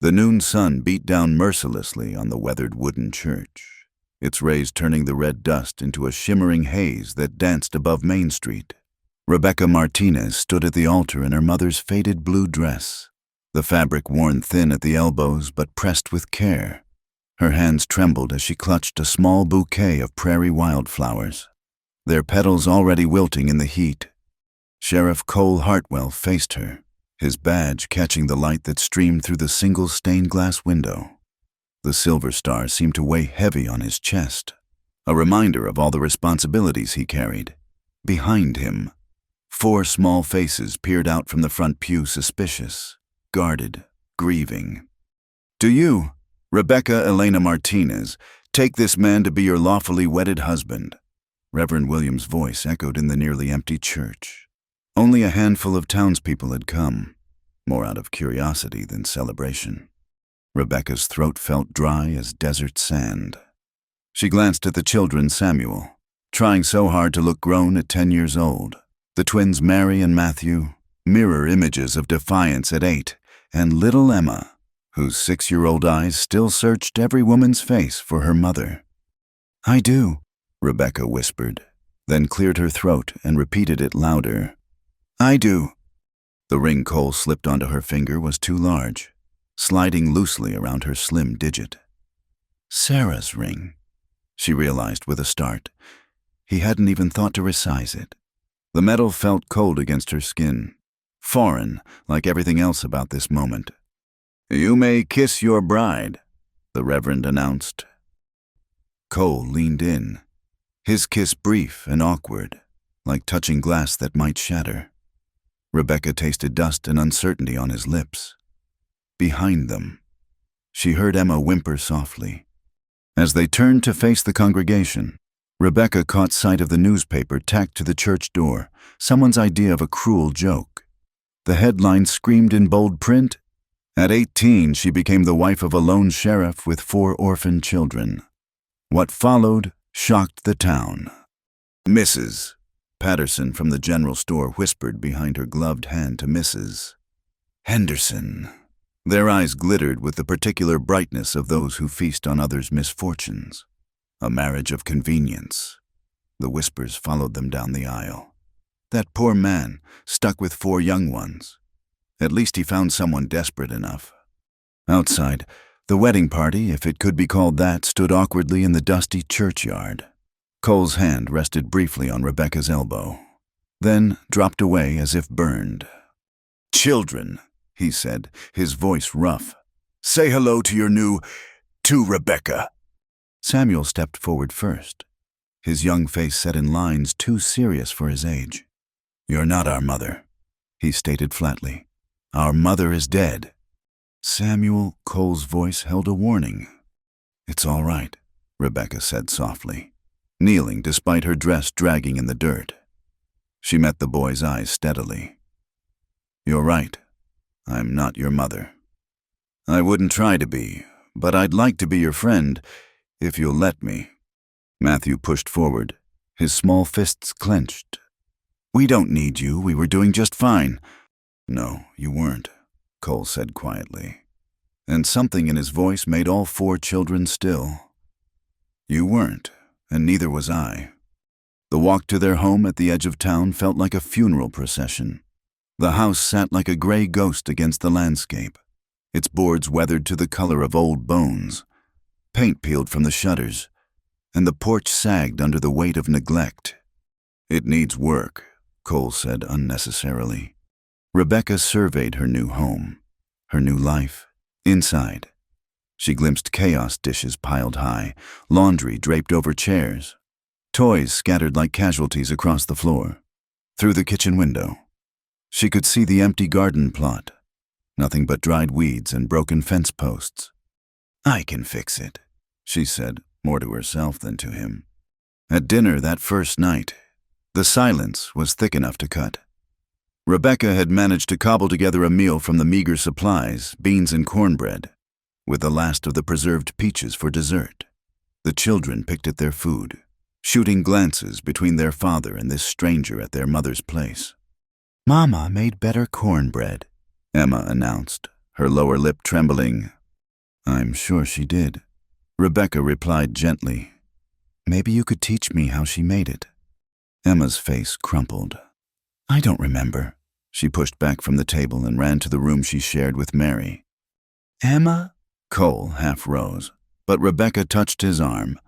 The noon sun beat down mercilessly on the weathered wooden church, its rays turning the red dust into a shimmering haze that danced above Main Street. Rebecca Martinez stood at the altar in her mother's faded blue dress, the fabric worn thin at the elbows but pressed with care. Her hands trembled as she clutched a small bouquet of prairie wildflowers, their petals already wilting in the heat. Sheriff Cole Hartwell faced her, his badge catching the light that streamed through the single stained glass window. The silver star seemed to weigh heavy on his chest, a reminder of all the responsibilities he carried. Behind him, 4 small faces peered out from the front pew, suspicious, guarded, grieving. "Do you, Rebecca Elena Martinez, take this man to be your lawfully wedded husband?" Reverend Williams' voice echoed in the nearly empty church. Only a handful of townspeople had come, more out of curiosity than celebration. Rebecca's throat felt dry as desert sand. She glanced at the children Samuel, trying so hard to look grown at 10 years old. The twins Mary and Matthew, mirror images of defiance at 8, and little Emma, whose 6-year-old eyes still searched every woman's face for her mother. "I do," Rebecca whispered, then cleared her throat and repeated it louder. "I do." The ring Cole slipped onto her finger was too large, sliding loosely around her slim digit. Sarah's ring, she realized with a start. He hadn't even thought to resize it. The metal felt cold against her skin, foreign like everything else about this moment. "You may kiss your bride," the Reverend announced. Cole leaned in, his kiss brief and awkward, like touching glass that might shatter. Rebecca tasted dust and uncertainty on his lips. Behind them, she heard Emma whimper softly. As they turned to face the congregation, Rebecca caught sight of the newspaper tacked to the church door, someone's idea of a cruel joke. The headline screamed in bold print, "At 18, she became the wife of a lone sheriff with 4 orphaned children." What followed shocked the town. "Mrs. Patterson from the general store whispered behind her gloved hand to Mrs. Henderson. Their eyes glittered with the particular brightness of those who feast on others' misfortunes. A marriage of convenience. The whispers followed them down the aisle. That poor man, stuck with 4 young ones. At least he found someone desperate enough. Outside, the wedding party, if it could be called that, stood awkwardly in the dusty churchyard. Cole's hand rested briefly on Rebecca's elbow, then dropped away as if burned. "Children," he said, his voice rough. "Say hello to your to Rebecca." Samuel stepped forward first, his young face set in lines too serious for his age. "You're not our mother," he stated flatly. "Our mother is dead." Samuel, Cole's voice held a warning. "It's all right," Rebecca said softly, kneeling despite her dress dragging in the dirt. She met the boy's eyes steadily. "You're right. I'm not your mother. I wouldn't try to be, but I'd like to be your friend, if you'll let me." Matthew pushed forward, his small fists clenched. "We don't need you. We were doing just fine." "No, you weren't," Cole said quietly, and something in his voice made all 4 children still. "You weren't, and neither was I." The walk to their home at the edge of town felt like a funeral procession. The house sat like a gray ghost against the landscape, its boards weathered to the color of old bones. Paint peeled from the shutters, and the porch sagged under the weight of neglect. "It needs work," Cole said unnecessarily. Rebecca surveyed her new home, her new life, inside. She glimpsed chaos dishes piled high, laundry draped over chairs, toys scattered like casualties across the floor. Through the kitchen window, she could see the empty garden plot, nothing but dried weeds and broken fence posts. "I can fix it," she said, more to herself than to him. At dinner that first night, the silence was thick enough to cut. Rebecca had managed to cobble together a meal from the meager supplies, beans and cornbread, with the last of the preserved peaches for dessert. The children picked at their food, shooting glances between their father and this stranger at their mother's place. "Mama made better cornbread," Emma announced, her lower lip trembling. "I'm sure she did." Rebecca replied gently. "Maybe you could teach me how she made it." Emma's face crumpled. "I don't remember." She pushed back from the table and ran to the room she shared with Mary. "Emma?" Cole half rose, but Rebecca touched his arm.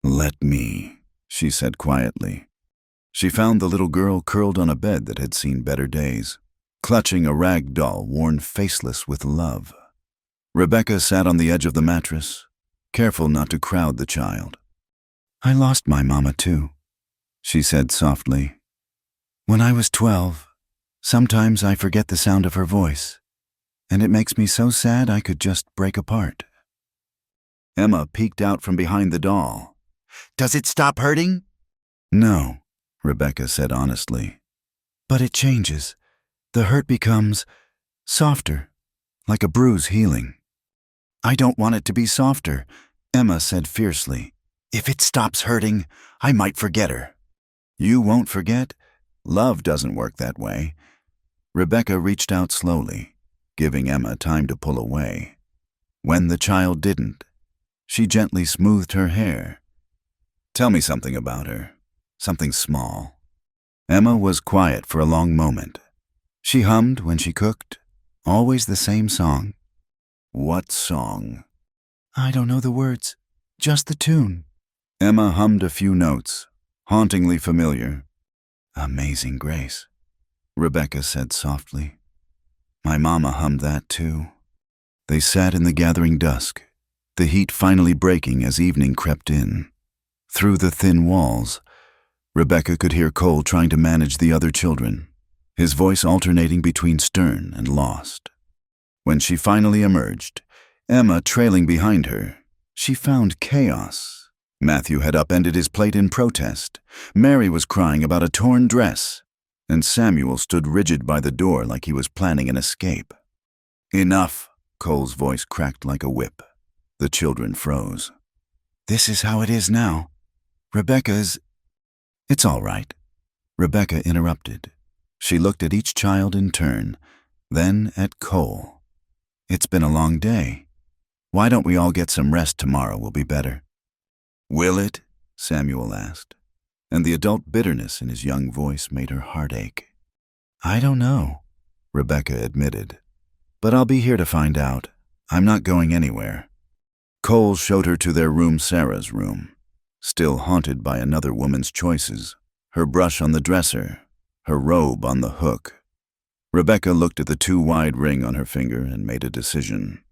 "Let me," she said quietly. She found the little girl curled on a bed that had seen better days, clutching a rag doll worn faceless with love. Rebecca sat on the edge of the mattress, careful not to crowd the child. "I lost my mama too," she said softly. "When I was 12, sometimes I forget the sound of her voice, and it makes me so sad I could just break apart." Emma peeked out from behind the doll. "Does it stop hurting?" "No," Rebecca said honestly. "But it changes. The hurt becomes softer, like a bruise healing." "I don't want it to be softer," Emma said fiercely. "If it stops hurting, I might forget her." "You won't forget. Love doesn't work that way." Rebecca reached out slowly, giving Emma time to pull away. When the child didn't, she gently smoothed her hair. "Tell me something about her, something small." Emma was quiet for a long moment. She hummed when she cooked, always the same song. "What song?" "I don't know the words, just the tune." Emma hummed a few notes, hauntingly familiar. "Amazing Grace," Rebecca said softly. "My mama hummed that too." They sat in the gathering dusk, the heat finally breaking as evening crept in. Through the thin walls, Rebecca could hear Cole trying to manage the other children, his voice alternating between stern and lost. When she finally emerged, Emma trailing behind her, she found chaos. Matthew had upended his plate in protest. Mary was crying about a torn dress, and Samuel stood rigid by the door like he was planning an escape. "Enough," Cole's voice cracked like a whip. The children froze. "This is how it is now. Rebecca's—" "It's all right," Rebecca interrupted. She looked at each child in turn, then at Cole. "It's been a long day. Why don't we all get some rest tomorrow will be better." "Will it?" Samuel asked, and the adult bitterness in his young voice made her heart ache. "I don't know," Rebecca admitted, "but I'll be here to find out. I'm not going anywhere." Cole showed her to their room, Sarah's room, still haunted by another woman's choices, her brush on the dresser, her robe on the hook. Rebecca looked at the too-wide ring on her finger and made a decision.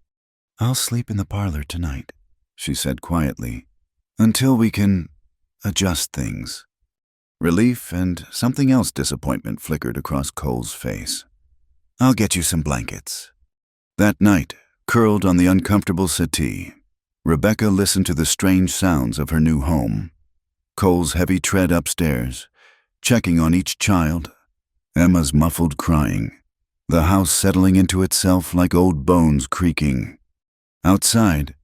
"I'll sleep in the parlor tonight," she said quietly, "until we can adjust things." Relief and something else disappointment flickered across Cole's face. "I'll get you some blankets." That night, curled on the uncomfortable settee, Rebecca listened to the strange sounds of her new home. Cole's heavy tread upstairs, checking on each child, Emma's muffled crying, the house settling into itself like old bones creaking. Outside,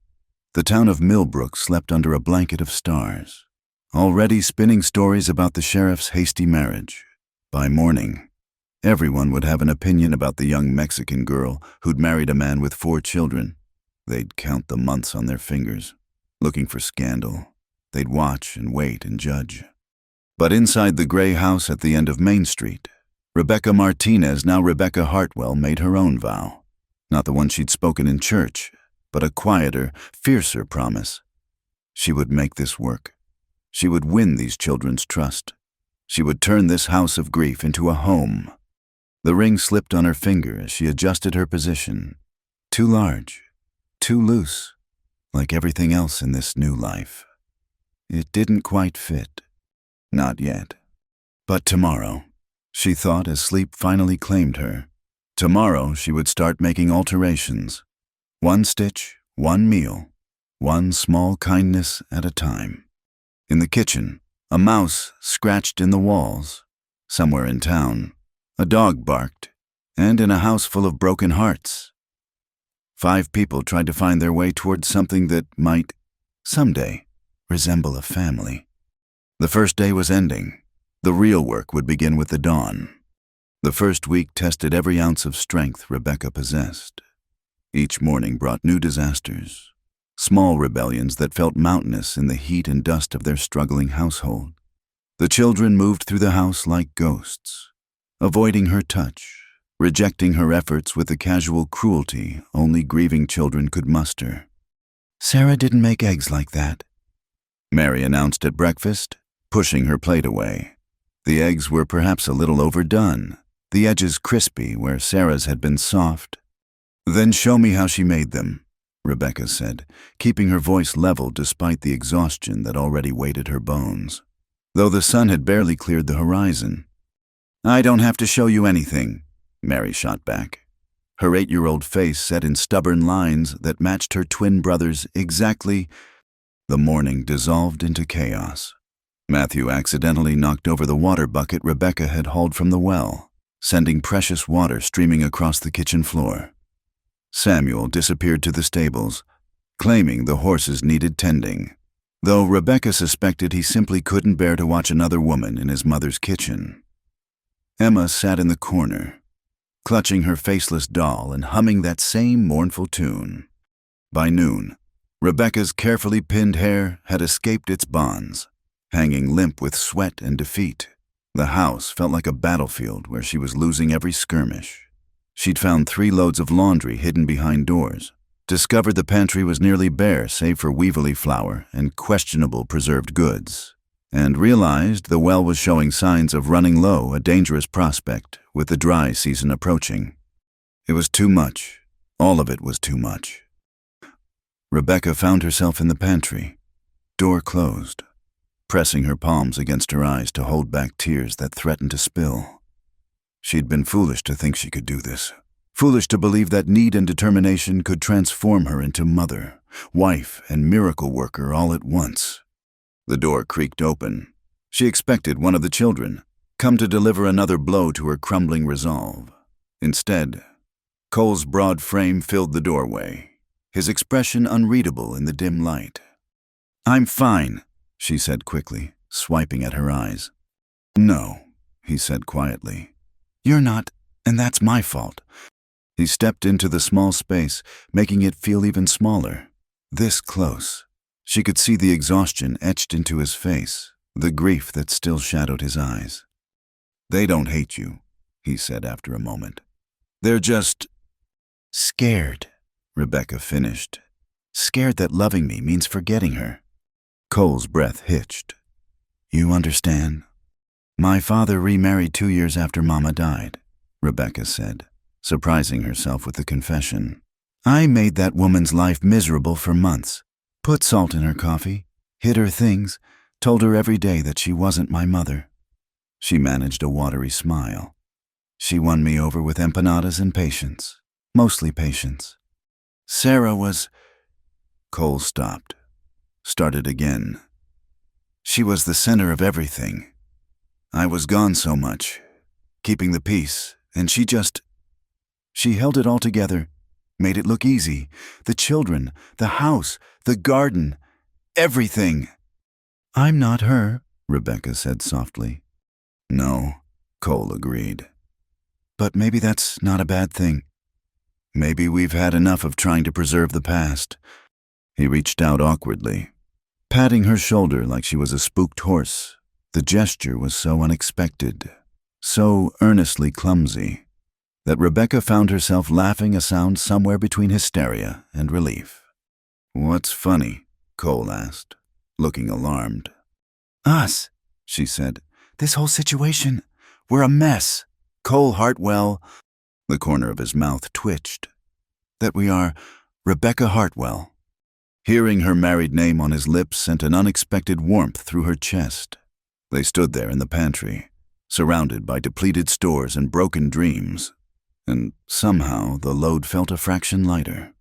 the town of Millbrook slept under a blanket of stars, already spinning stories about the sheriff's hasty marriage. By morning, everyone would have an opinion about the young Mexican girl who'd married a man with 4 children. They'd count the months on their fingers, looking for scandal. They'd watch and wait and judge. But inside the gray house at the end of Main Street, Rebecca Martinez, now Rebecca Hartwell, made her own vow. Not the one she'd spoken in church, but a quieter, fiercer promise. She would make this work. She would win these children's trust. She would turn this house of grief into a home. The ring slipped on her finger as she adjusted her position. Too large, too loose, like everything else in this new life. It didn't quite fit. Not yet. But tomorrow, she thought as sleep finally claimed her. Tomorrow she would start making alterations. 1 stitch, 1 meal, 1 small kindness at a time. In the kitchen, a mouse scratched in the walls. Somewhere in town, a dog barked, and in a house full of broken hearts, 5 people tried to find their way towards something that might, someday, resemble a family. The first day was ending. The real work would begin with the dawn. The first week tested every ounce of strength Rebecca possessed. Each morning brought new disasters, small rebellions that felt mountainous in the heat and dust of their struggling household. The children moved through the house like ghosts, avoiding her touch, rejecting her efforts with the casual cruelty only grieving children could muster. "Sarah didn't make eggs like that," Mary announced at breakfast, pushing her plate away. The eggs were perhaps a little overdone, the edges crispy where Sarah's had been soft. "Then show me how she made them," Rebecca said, keeping her voice level despite the exhaustion that already weighted her bones, though the sun had barely cleared the horizon. "I don't have to show you anything," Mary shot back, her 8-year-old face set in stubborn lines that matched her twin brother's exactly. The morning dissolved into chaos. Matthew accidentally knocked over the water bucket Rebecca had hauled from the well, sending precious water streaming across the kitchen floor. Samuel disappeared to the stables, claiming the horses needed tending, though Rebecca suspected he simply couldn't bear to watch another woman in his mother's kitchen. Emma sat in the corner, clutching her faceless doll and humming that same mournful tune. By noon, Rebecca's carefully pinned hair had escaped its bonds, hanging limp with sweat and defeat. The house felt like a battlefield where she was losing every skirmish. She'd found 3 loads of laundry hidden behind doors, discovered the pantry was nearly bare save for Weevily flour and questionable preserved goods, and realized the well was showing signs of running low, a dangerous prospect with the dry season approaching. It was too much. All of it was too much. Rebecca found herself in the pantry, door closed, pressing her palms against her eyes to hold back tears that threatened to spill. She'd been foolish to think she could do this, foolish to believe that need and determination could transform her into mother, wife, and miracle worker all at once. The door creaked open. She expected one of the children, come to deliver another blow to her crumbling resolve. Instead, Cole's broad frame filled the doorway, his expression unreadable in the dim light. "I'm fine," she said quickly, swiping at her eyes. "No," he said quietly. "You're not, and that's my fault." He stepped into the small space, making it feel even smaller. This close, she could see the exhaustion etched into his face, the grief that still shadowed his eyes. "They don't hate you," he said after a moment. "They're just scared," Rebecca finished. "Scared that loving me means forgetting her." Cole's breath hitched. "You understand? My father remarried 2 years after Mama died," Rebecca said, surprising herself with the confession. "I made that woman's life miserable for months. Put salt in her coffee, hid her things, told her every day that she wasn't my mother." She managed a watery smile. "She won me over with empanadas and patience, mostly patience. Sarah was—" Cole stopped, started again. "She was the center of everything. I was gone so much, keeping the peace, and she held it all together, made it look easy. The children, the house, the garden, everything." "I'm not her," Rebecca said softly. "No," Cole agreed. "But maybe that's not a bad thing. Maybe we've had enough of trying to preserve the past." He reached out awkwardly, patting her shoulder like she was a spooked horse. The gesture was so unexpected, so earnestly clumsy, that Rebecca found herself laughing a sound somewhere between hysteria and relief. "What's funny?" Cole asked, looking alarmed. "Us," she said. "This whole situation. We're a mess. Cole Hartwell—" The corner of his mouth twitched. "That we are Rebecca Hartwell." Hearing her married name on his lips sent an unexpected warmth through her chest. They stood there in the pantry, surrounded by depleted stores and broken dreams, and somehow the load felt a fraction lighter.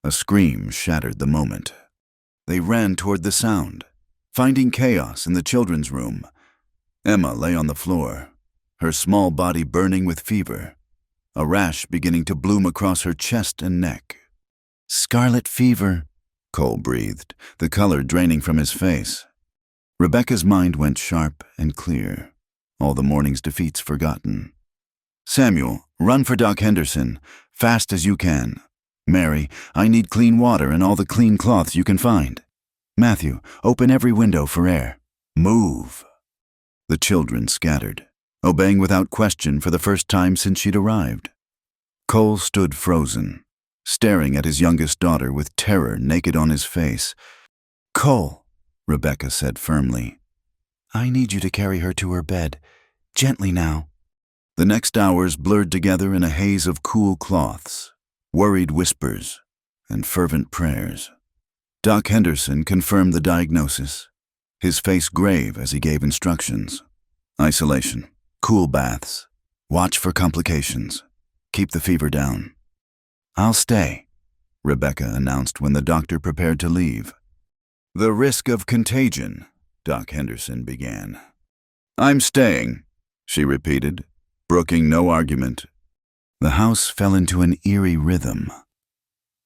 A scream shattered the moment. They ran toward the sound, finding chaos in the children's room. Emma lay on the floor, her small body burning with fever, a rash beginning to bloom across her chest and neck. "Scarlet fever," Cole breathed, the color draining from his face. Rebecca's mind went sharp and clear, all the morning's defeats forgotten. "Samuel, run for Doc Henderson, fast as you can." Mary, I need clean water and all the clean cloths you can find. Matthew, open every window for air. Move. The children scattered, obeying without question for the first time since she'd arrived. Cole stood frozen, staring at his youngest daughter with terror naked on his face. Cole, Rebecca said firmly, I need you to carry her to her bed. Gently now. The next hours blurred together in a haze of cool cloths, worried whispers, and fervent prayers. Doc Henderson confirmed the diagnosis, his face grave as he gave instructions. Isolation, cool baths, watch for complications, keep the fever down. I'll stay, Rebecca announced when the doctor prepared to leave. The risk of contagion, Doc Henderson began. I'm staying, she repeated, brooking no argument. The house fell into an eerie rhythm.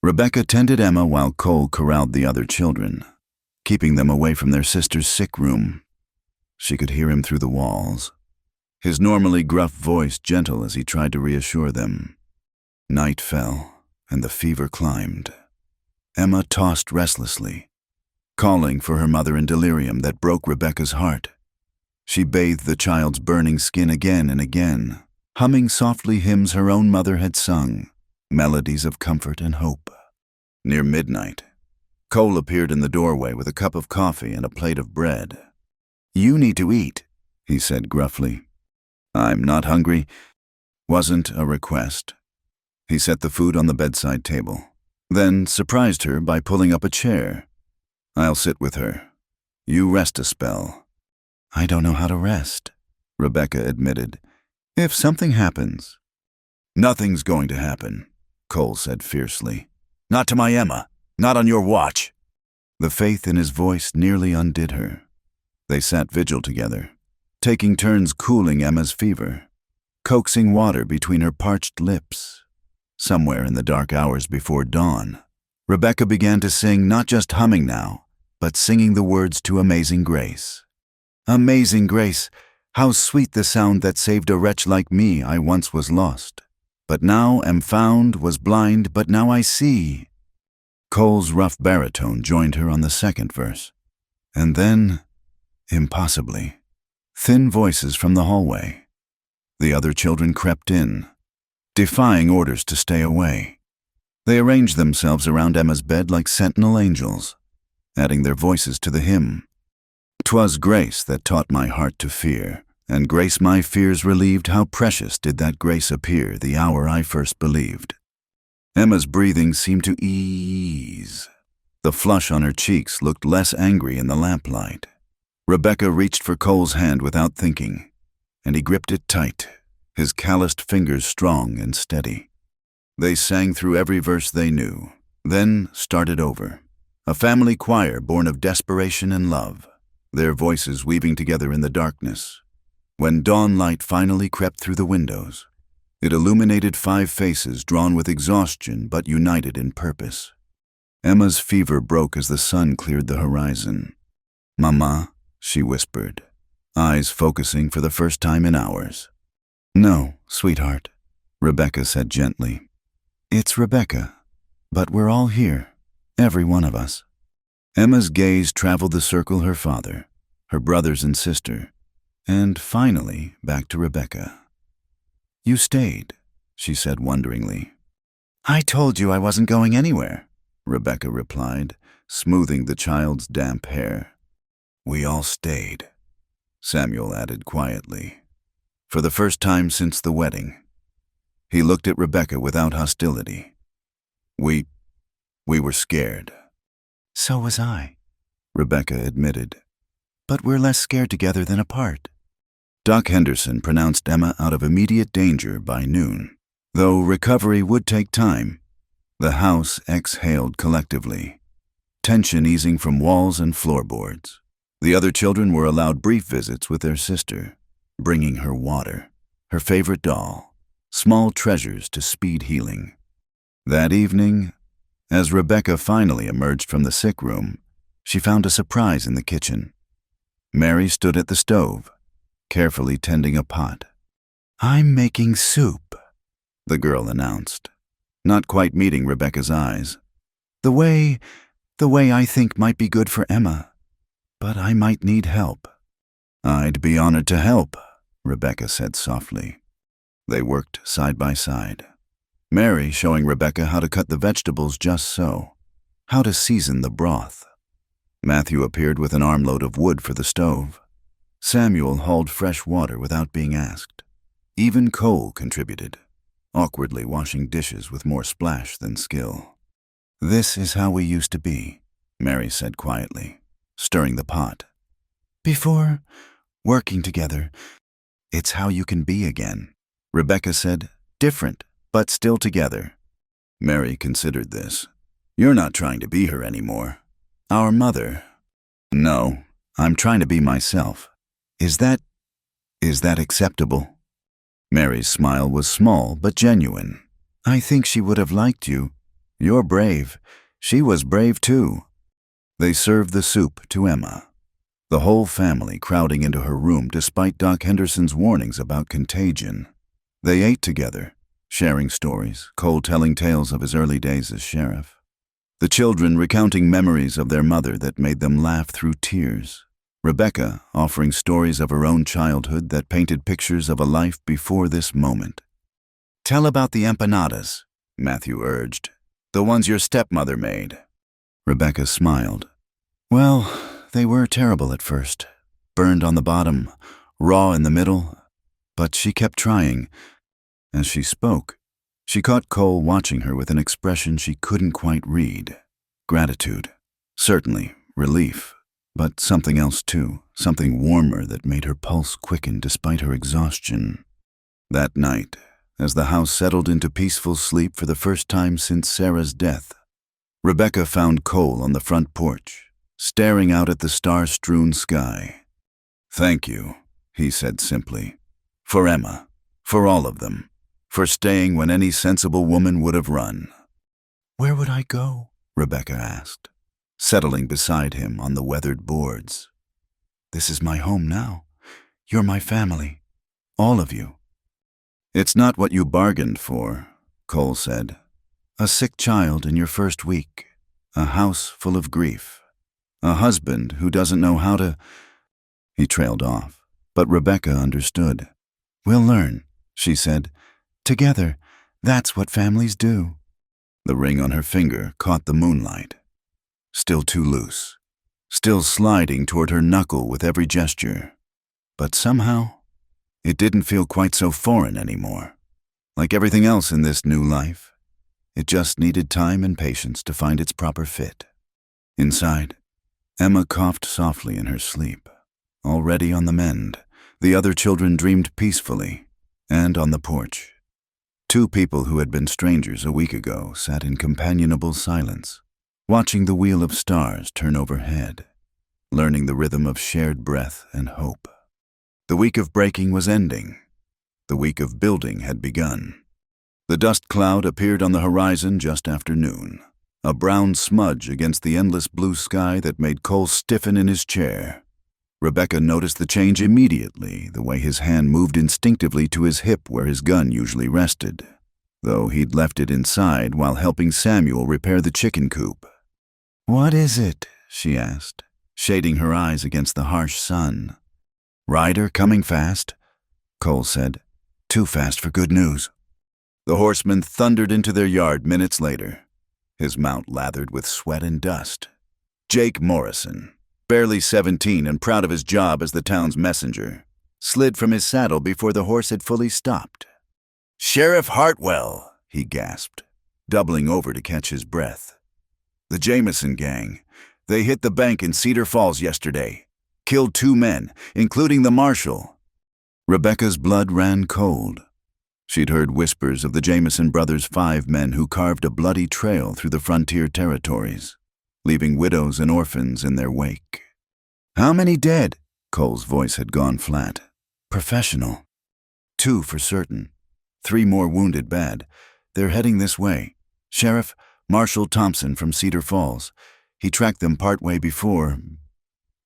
Rebecca tended Emma while Cole corralled the other children, keeping them away from their sister's sick room. She could hear him through the walls, his normally gruff voice gentle as he tried to reassure them. Night fell, and the fever climbed. Emma tossed restlessly, calling for her mother in delirium that broke Rebecca's heart. She bathed the child's burning skin again and again, humming softly hymns her own mother had sung, melodies of comfort and hope. Near midnight, Cole appeared in the doorway with a cup of coffee and a plate of bread. You need to eat, he said gruffly. I'm not hungry. Wasn't a request. He set the food on the bedside table, then surprised her by pulling up a chair. I'll sit with her. You rest a spell. I don't know how to rest, Rebecca admitted. If something happens. Nothing's going to happen, Cole said fiercely. Not to my Emma. Not on your watch. The faith in his voice nearly undid her. They sat vigil together, taking turns cooling Emma's fever, coaxing water between her parched lips. Somewhere in the dark hours before dawn, Rebecca began to sing, not just humming now, but singing the words to Amazing Grace. Amazing Grace, how sweet the sound that saved a wretch like me. I once was lost, but now am found, was blind, but now I see. Cole's rough baritone joined her on the second verse. And then, impossibly, thin voices from the hallway. The other children crept in, defying orders to stay away. They arranged themselves around Emma's bed like sentinel angels, adding their voices to the hymn. 'Twas grace that taught my heart to fear, and grace my fears relieved. How precious did that grace appear the hour I first believed. Emma's breathing seemed to ease. The flush on her cheeks looked less angry in the lamplight. Rebecca reached for Cole's hand without thinking, and he gripped it tight, his calloused fingers strong and steady. They sang through every verse they knew, then started over, a family choir born of desperation and love, their voices weaving together in the darkness. When dawn light finally crept through the windows, it illuminated 5 faces drawn with exhaustion but united in purpose. Emma's fever broke as the sun cleared the horizon. Mama, she whispered, eyes focusing for the first time in hours. No, sweetheart, Rebecca said gently. It's Rebecca, but we're all here, every one of us. Emma's gaze traveled the circle her father, her brothers and sister, and finally back to Rebecca. You stayed, she said wonderingly. I told you I wasn't going anywhere, Rebecca replied, smoothing the child's damp hair. We all stayed, Samuel added quietly, for the first time since the wedding. He looked at Rebecca without hostility. We were scared. So was I, Rebecca admitted. But we're less scared together than apart. Doc Henderson pronounced Emma out of immediate danger by noon. Though recovery would take time, the house exhaled collectively, tension easing from walls and floorboards. The other children were allowed brief visits with their sister, bringing her water, her favorite doll, small treasures to speed healing. That evening, as Rebecca finally emerged from the sick room, she found a surprise in the kitchen. Mary stood at the stove, carefully tending a pot. I'm making soup, the girl announced. not quite meeting Rebecca's eyes. The way I think might be good for Emma, but I might need help. I'd be honored to help, Rebecca said softly. They worked side by side, Mary showing Rebecca how to cut the vegetables just so, how to season the broth. Matthew appeared with an armload of wood for the stove. Samuel hauled fresh water without being asked. Even Cole contributed, awkwardly washing dishes with more splash than skill. This is how we used to be, Mary said quietly, stirring the pot. Before working together, it's how you can be again. Rebecca said, different, but still together. Mary considered this. You're not trying to be her anymore. Our mother. No, I'm trying to be myself. Is that acceptable? Mary's smile was small but genuine. I think she would have liked you. You're brave. She was brave too. They served the soup to Emma, the whole family crowding into her room despite Doc Henderson's warnings about contagion. They ate together, sharing stories, Cole telling tales of his early days as sheriff. The children recounting memories of their mother that made them laugh through tears. Rebecca offering stories of her own childhood that painted pictures of a life before this moment. Tell about the empanadas, Matthew urged. The ones your stepmother made. Rebecca smiled. Well, they were terrible at first. Burned on the bottom, raw in the middle. But she kept trying. As she spoke, she caught Cole watching her with an expression she couldn't quite read. Gratitude. Certainly, relief. But something else too, something warmer that made her pulse quicken despite her exhaustion. That night, as the house settled into peaceful sleep for the first time since Sarah's death, Rebecca found Cole on the front porch, staring out at the star-strewn sky. Thank you, he said simply. For Emma, for all of them, for staying when any sensible woman would have run. Where would I go? Rebecca asked, settling beside him on the weathered boards. This is my home now. You're my family. All of you. It's not what you bargained for, Cole said. A sick child in your first week. A house full of grief. A husband who doesn't know how to... He trailed off, but Rebecca understood. We'll learn, she said. Together, that's what families do. The ring on her finger caught the moonlight. Still too loose, still sliding toward her knuckle with every gesture. But somehow, it didn't feel quite so foreign anymore. Like everything else in this new life, it just needed time and patience to find its proper fit. Inside, Emma coughed softly in her sleep. Already on the mend, the other children dreamed peacefully, and on the porch. Two people who had been strangers a week ago sat in companionable silence, watching the wheel of stars turn overhead, learning the rhythm of shared breath and hope. The week of breaking was ending. The week of building had begun. The dust cloud appeared on the horizon just after noon, a brown smudge against the endless blue sky that made Cole stiffen in his chair. Rebecca noticed the change immediately, the way his hand moved instinctively to his hip where his gun usually rested, though he'd left it inside while helping Samuel repair the chicken coop. What is it? She asked, shading her eyes against the harsh sun. Rider coming fast? Cole said. Too fast for good news. The horseman thundered into their yard minutes later, his mount lathered with sweat and dust. Jake Morrison, barely 17 and proud of his job as the town's messenger, slid from his saddle before the horse had fully stopped. Sheriff Hartwell, he gasped, doubling over to catch his breath. The Jameson gang. They hit the bank in Cedar Falls yesterday. Killed 2 men, including the marshal. Rebecca's blood ran cold. She'd heard whispers of the Jameson brothers' 5 men who carved a bloody trail through the frontier territories, leaving widows and orphans in their wake. How many dead? Cole's voice had gone flat. Professional. 2 for certain. 3 more wounded bad. They're heading this way. Sheriff Marshall Thompson from Cedar Falls. He tracked them partway before...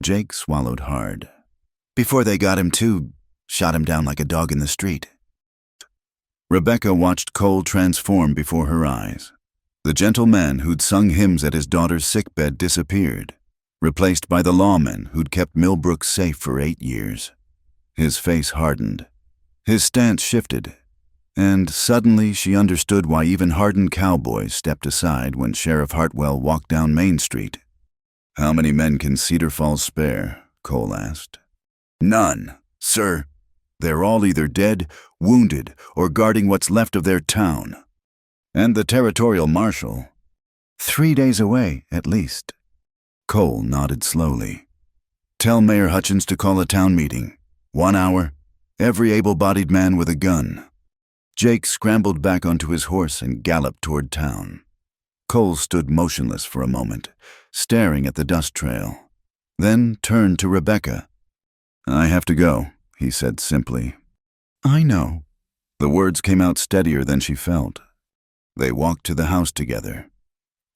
Jake swallowed hard. Before they got him too, shot him down like a dog in the street. Rebecca watched Cole transform before her eyes. The gentle man who'd sung hymns at his daughter's sickbed disappeared, replaced by the lawman who'd kept Millbrook safe for 8 years. His face hardened. His stance shifted. And suddenly she understood why even hardened cowboys stepped aside when Sheriff Hartwell walked down Main Street. "How many men can Cedar Falls spare?" Cole asked. "None, sir. They're all either dead, wounded, or guarding what's left of their town." "And the territorial marshal?" "3 days away, at least." Cole nodded slowly. "Tell Mayor Hutchins to call a town meeting. 1 hour. Every able-bodied man with a gun." Jake scrambled back onto his horse and galloped toward town. Cole stood motionless for a moment, staring at the dust trail, then turned to Rebecca. "I have to go," he said simply. "I know." The words came out steadier than she felt. They walked to the house together,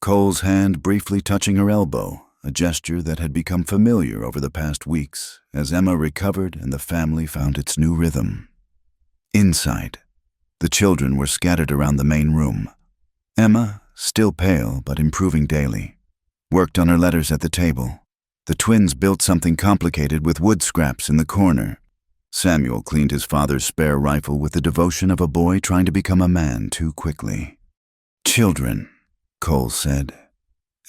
Cole's hand briefly touching her elbow, a gesture that had become familiar over the past weeks as Emma recovered and the family found its new rhythm. Inside, the children were scattered around the main room. Emma, still pale but improving daily, worked on her letters at the table. The twins built something complicated with wood scraps in the corner. Samuel cleaned his father's spare rifle with the devotion of a boy trying to become a man too quickly. "Children," Cole said,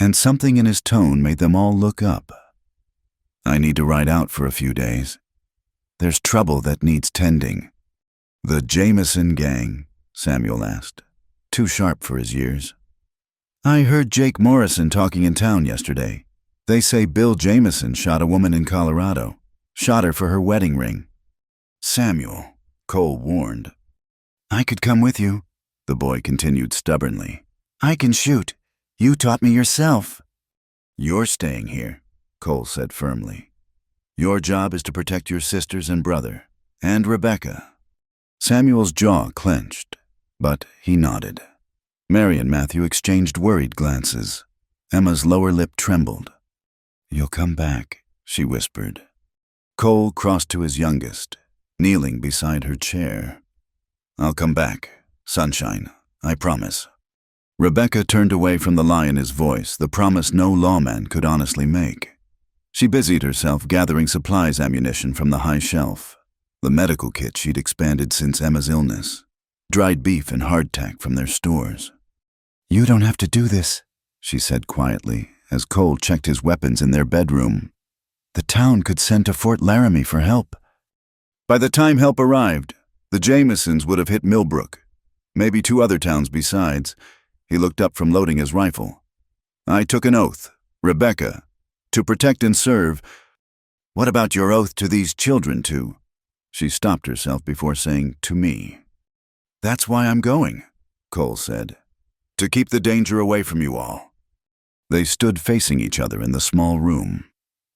and something in his tone made them all look up. "I need to ride out for a few days. There's trouble that needs tending." "The Jameson gang?" Samuel asked, too sharp for his years. "I heard Jake Morrison talking in town yesterday. They say Bill Jameson shot a woman in Colorado, shot her for her wedding ring." "Samuel," Cole warned. "I could come with you," the boy continued stubbornly. "I can shoot. You taught me yourself." "You're staying here," Cole said firmly. "Your job is to protect your sisters and brother, and Rebecca." Samuel's jaw clenched, but he nodded. Mary and Matthew exchanged worried glances. Emma's lower lip trembled. "You'll come back," she whispered. Cole crossed to his youngest, kneeling beside her chair. "I'll come back, sunshine, I promise." Rebecca turned away from the lie in his voice, the promise no lawman could honestly make. She busied herself gathering supplies ammunition from the high shelf, the medical kit she'd expanded since Emma's illness, dried beef and hardtack from their stores. "You don't have to do this," she said quietly, as Cole checked his weapons in their bedroom. "The town could send to Fort Laramie for help." By the time help arrived, the Jamesons would have hit Millbrook, maybe 2 other towns besides. He looked up from loading his rifle. "I took an oath, Rebecca, to protect and serve." "What about your oath to these children too?" She stopped herself before saying, "to me." "That's why I'm going," Cole said. "To keep the danger away from you all." They stood facing each other in the small room,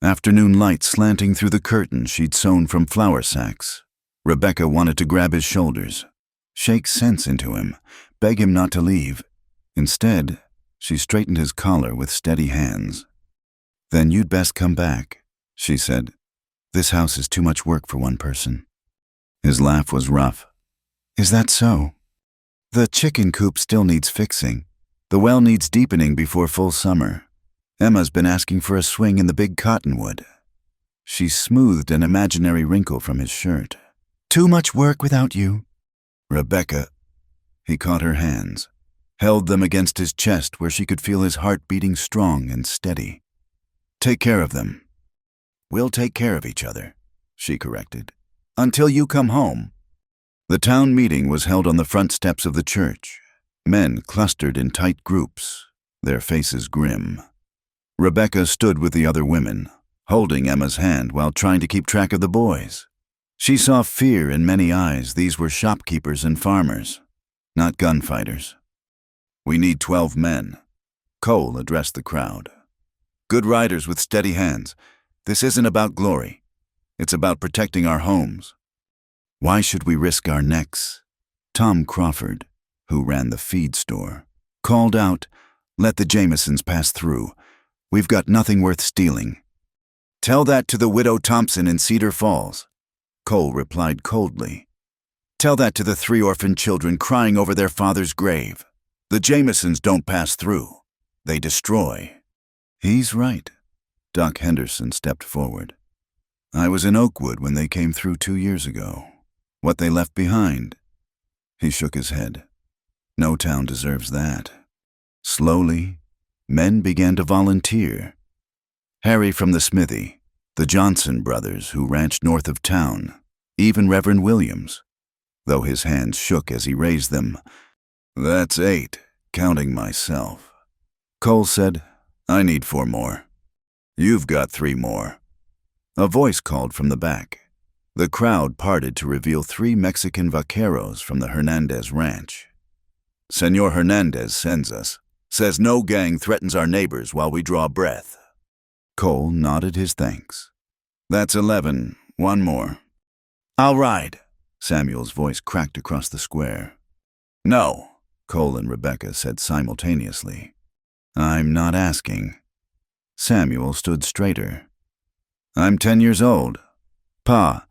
afternoon light slanting through the curtains she'd sewn from flour sacks. Rebecca wanted to grab his shoulders, shake sense into him, beg him not to leave. Instead, she straightened his collar with steady hands. "Then you'd best come back," she said. "This house is too much work for one person." His laugh was rough. "Is that so?" "The chicken coop still needs fixing. The well needs deepening before full summer. Emma's been asking for a swing in the big cottonwood." She smoothed an imaginary wrinkle from his shirt. "Too much work without you." "Rebecca." He caught her hands, held them against his chest where she could feel his heart beating strong and steady. "Take care of them." "We'll take care of each other," she corrected. "Until you come home." The town meeting was held on the front steps of the church. Men clustered in tight groups, their faces grim. Rebecca stood with the other women, holding Emma's hand while trying to keep track of the boys. She saw fear in many eyes. These were shopkeepers and farmers, not gunfighters. "We need 12 men." Cole addressed the crowd. "Good riders with steady hands. This isn't about glory. It's about protecting our homes." "Why should we risk our necks?" Tom Crawford, who ran the feed store, called out, "Let the Jamesons pass through. We've got nothing worth stealing." "Tell that to the widow Thompson in Cedar Falls," Cole replied coldly. Tell that to the 3 orphaned children crying over their father's grave. The Jamesons don't pass through. They destroy." "He's right." Doc Henderson stepped forward. "I was in Oakwood when they came through 2 years ago. What they left behind." He shook his head. "No town deserves that." Slowly, men began to volunteer. Harry from the smithy, the Johnson brothers who ranched north of town, even Reverend Williams, though his hands shook as he raised them. "That's 8, counting myself." Cole said, "I need 4 more." "You've got 3 more." A voice called from the back. The crowd parted to reveal 3 Mexican vaqueros from the Hernandez ranch. "Senor Hernandez sends us. Says no gang threatens our neighbors while we draw breath." Cole nodded his thanks. "That's 11. 1 more." "I'll ride." Samuel's voice cracked across the square. "No," Cole and Rebecca said simultaneously. "I'm not asking." Samuel stood straighter. "I'm 10 years old. Pa,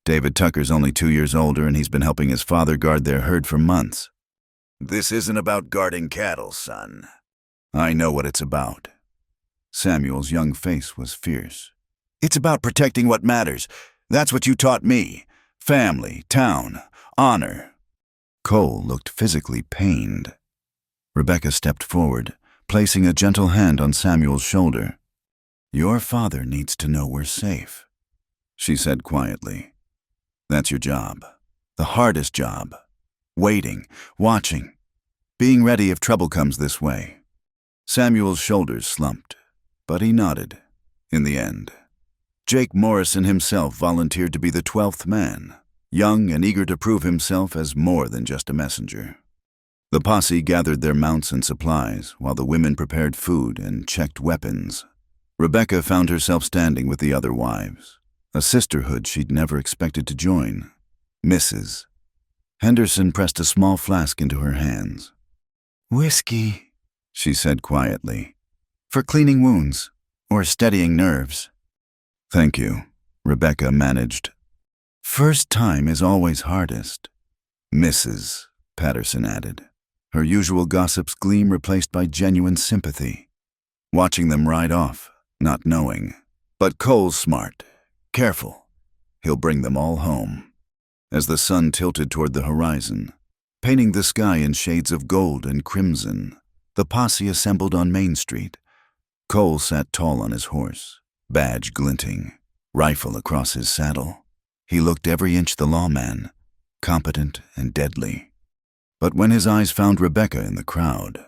David Tucker's only 2 years older and he's been helping his father guard their herd for months." "This isn't about guarding cattle, son." "I know what it's about." Samuel's young face was fierce. "It's about protecting what matters. That's what you taught me. Family, town, honor." Cole looked physically pained. Rebecca stepped forward, placing a gentle hand on Samuel's shoulder. "Your father needs to know we're safe," she said quietly. "That's your job. The hardest job. Waiting, watching, being ready if trouble comes this way." Samuel's shoulders slumped, but he nodded. In the end, Jake Morrison himself volunteered to be the 12th man, young and eager to prove himself as more than just a messenger. The posse gathered their mounts and supplies while the women prepared food and checked weapons. Rebecca found herself standing with the other wives, a sisterhood she'd never expected to join. Mrs. Henderson pressed a small flask into her hands. "Whiskey," she said quietly, "for cleaning wounds or steadying nerves." "Thank you," Rebecca managed. "First time is always hardest." "Mrs." Patterson added, her usual gossip's gleam replaced by genuine sympathy. Watching them ride off, not knowing. But Cole's smart, careful. He'll bring them all home. As the sun tilted toward the horizon, painting the sky in shades of gold and crimson, the posse assembled on Main Street. Cole sat tall on his horse, badge glinting, rifle across his saddle. He looked every inch the lawman, competent and deadly. But when his eyes found Rebecca in the crowd,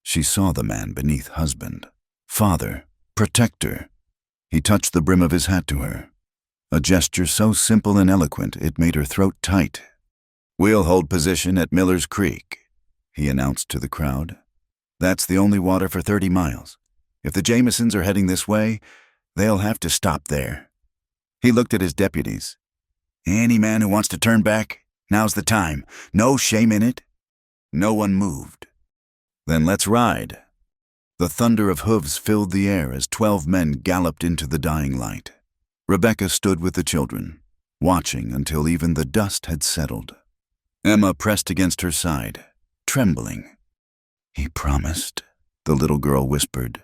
she saw the man beneath husband, father, protector. He touched the brim of his hat to her, a gesture so simple and eloquent it made her throat tight. "We'll hold position at Miller's Creek," he announced to the crowd. "That's the only water for 30 miles. If the Jamesons are heading this way, they'll have to stop there." He looked at his deputies. "Any man who wants to turn back, now's the time. No shame in it." No one moved. "Then let's ride." The thunder of hooves filled the air as 12 men galloped into the dying light. Rebecca stood with the children, watching until even the dust had settled. Emma pressed against her side, trembling. "He promised," the little girl whispered.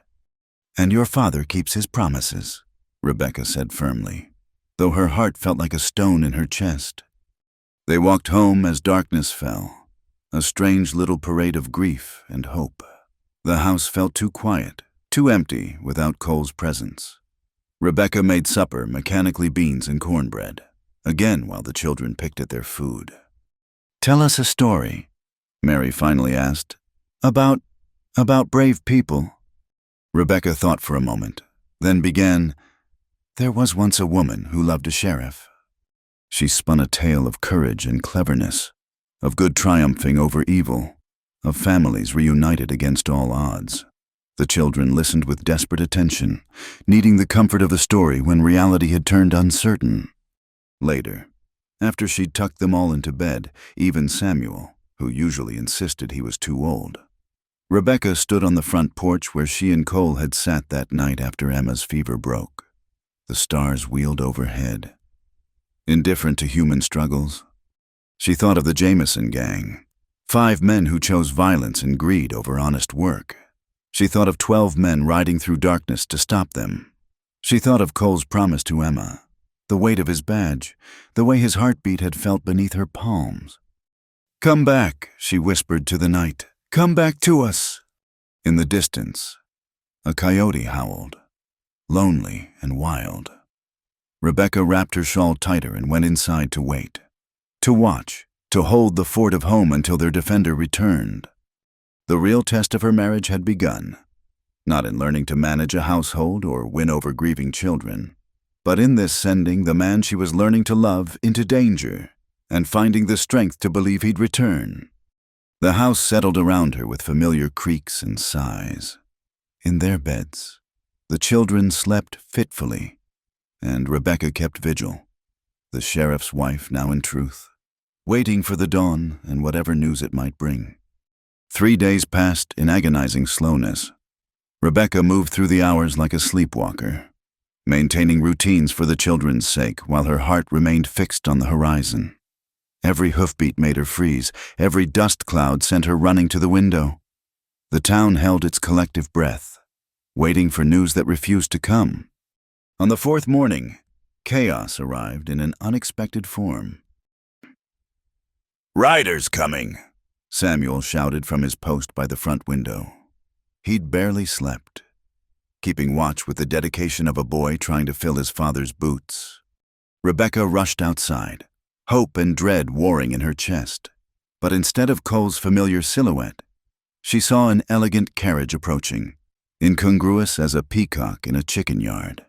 "And your father keeps his promises," Rebecca said firmly, though her heart felt like a stone in her chest. They walked home as darkness fell, a strange little parade of grief and hope. The house felt too quiet, too empty without Cole's presence. Rebecca made supper, mechanically beans and cornbread, again while the children picked at their food. "Tell us a story," Mary finally asked. About brave people." Rebecca thought for a moment, then began, "There was once a woman who loved a sheriff." She spun a tale of courage and cleverness, of good triumphing over evil, of families reunited against all odds. The children listened with desperate attention, needing the comfort of the story when reality had turned uncertain. Later, after she'd tucked them all into bed, even Samuel, who usually insisted he was too old, Rebecca stood on the front porch where she and Cole had sat that night after Emma's fever broke. The stars wheeled overhead. Indifferent to human struggles, She thought of the Jameson gang, 5 men who chose violence and greed over honest work. She thought of 12 men riding through darkness to stop them. She thought of Cole's promise to Emma, the weight of his badge, the way his heartbeat had felt beneath her palms. "Come back," she whispered to the night. "Come back to us." In the distance, a coyote howled, lonely and wild. Rebecca wrapped her shawl tighter and went inside to wait, to watch, to hold the fort of home until their defender returned. The real test of her marriage had begun, not in learning to manage a household or win over grieving children, but in this sending the man she was learning to love into danger and finding the strength to believe he'd return. The house settled around her with familiar creaks and sighs. In their beds, the children slept fitfully, and Rebecca kept vigil, the sheriff's wife now in truth, waiting for the dawn and whatever news it might bring. 3 days passed in agonizing slowness. Rebecca moved through the hours like a sleepwalker, maintaining routines for the children's sake while her heart remained fixed on the horizon. Every hoofbeat made her freeze, every dust cloud sent her running to the window. The town held its collective breath, waiting for news that refused to come. On the 4th morning, chaos arrived in an unexpected form. "Riders coming!" Samuel shouted from his post by the front window. He'd barely slept, keeping watch with the dedication of a boy trying to fill his father's boots. Rebecca rushed outside, hope and dread warring in her chest. But instead of Cole's familiar silhouette, she saw an elegant carriage approaching, incongruous as a peacock in a chicken yard.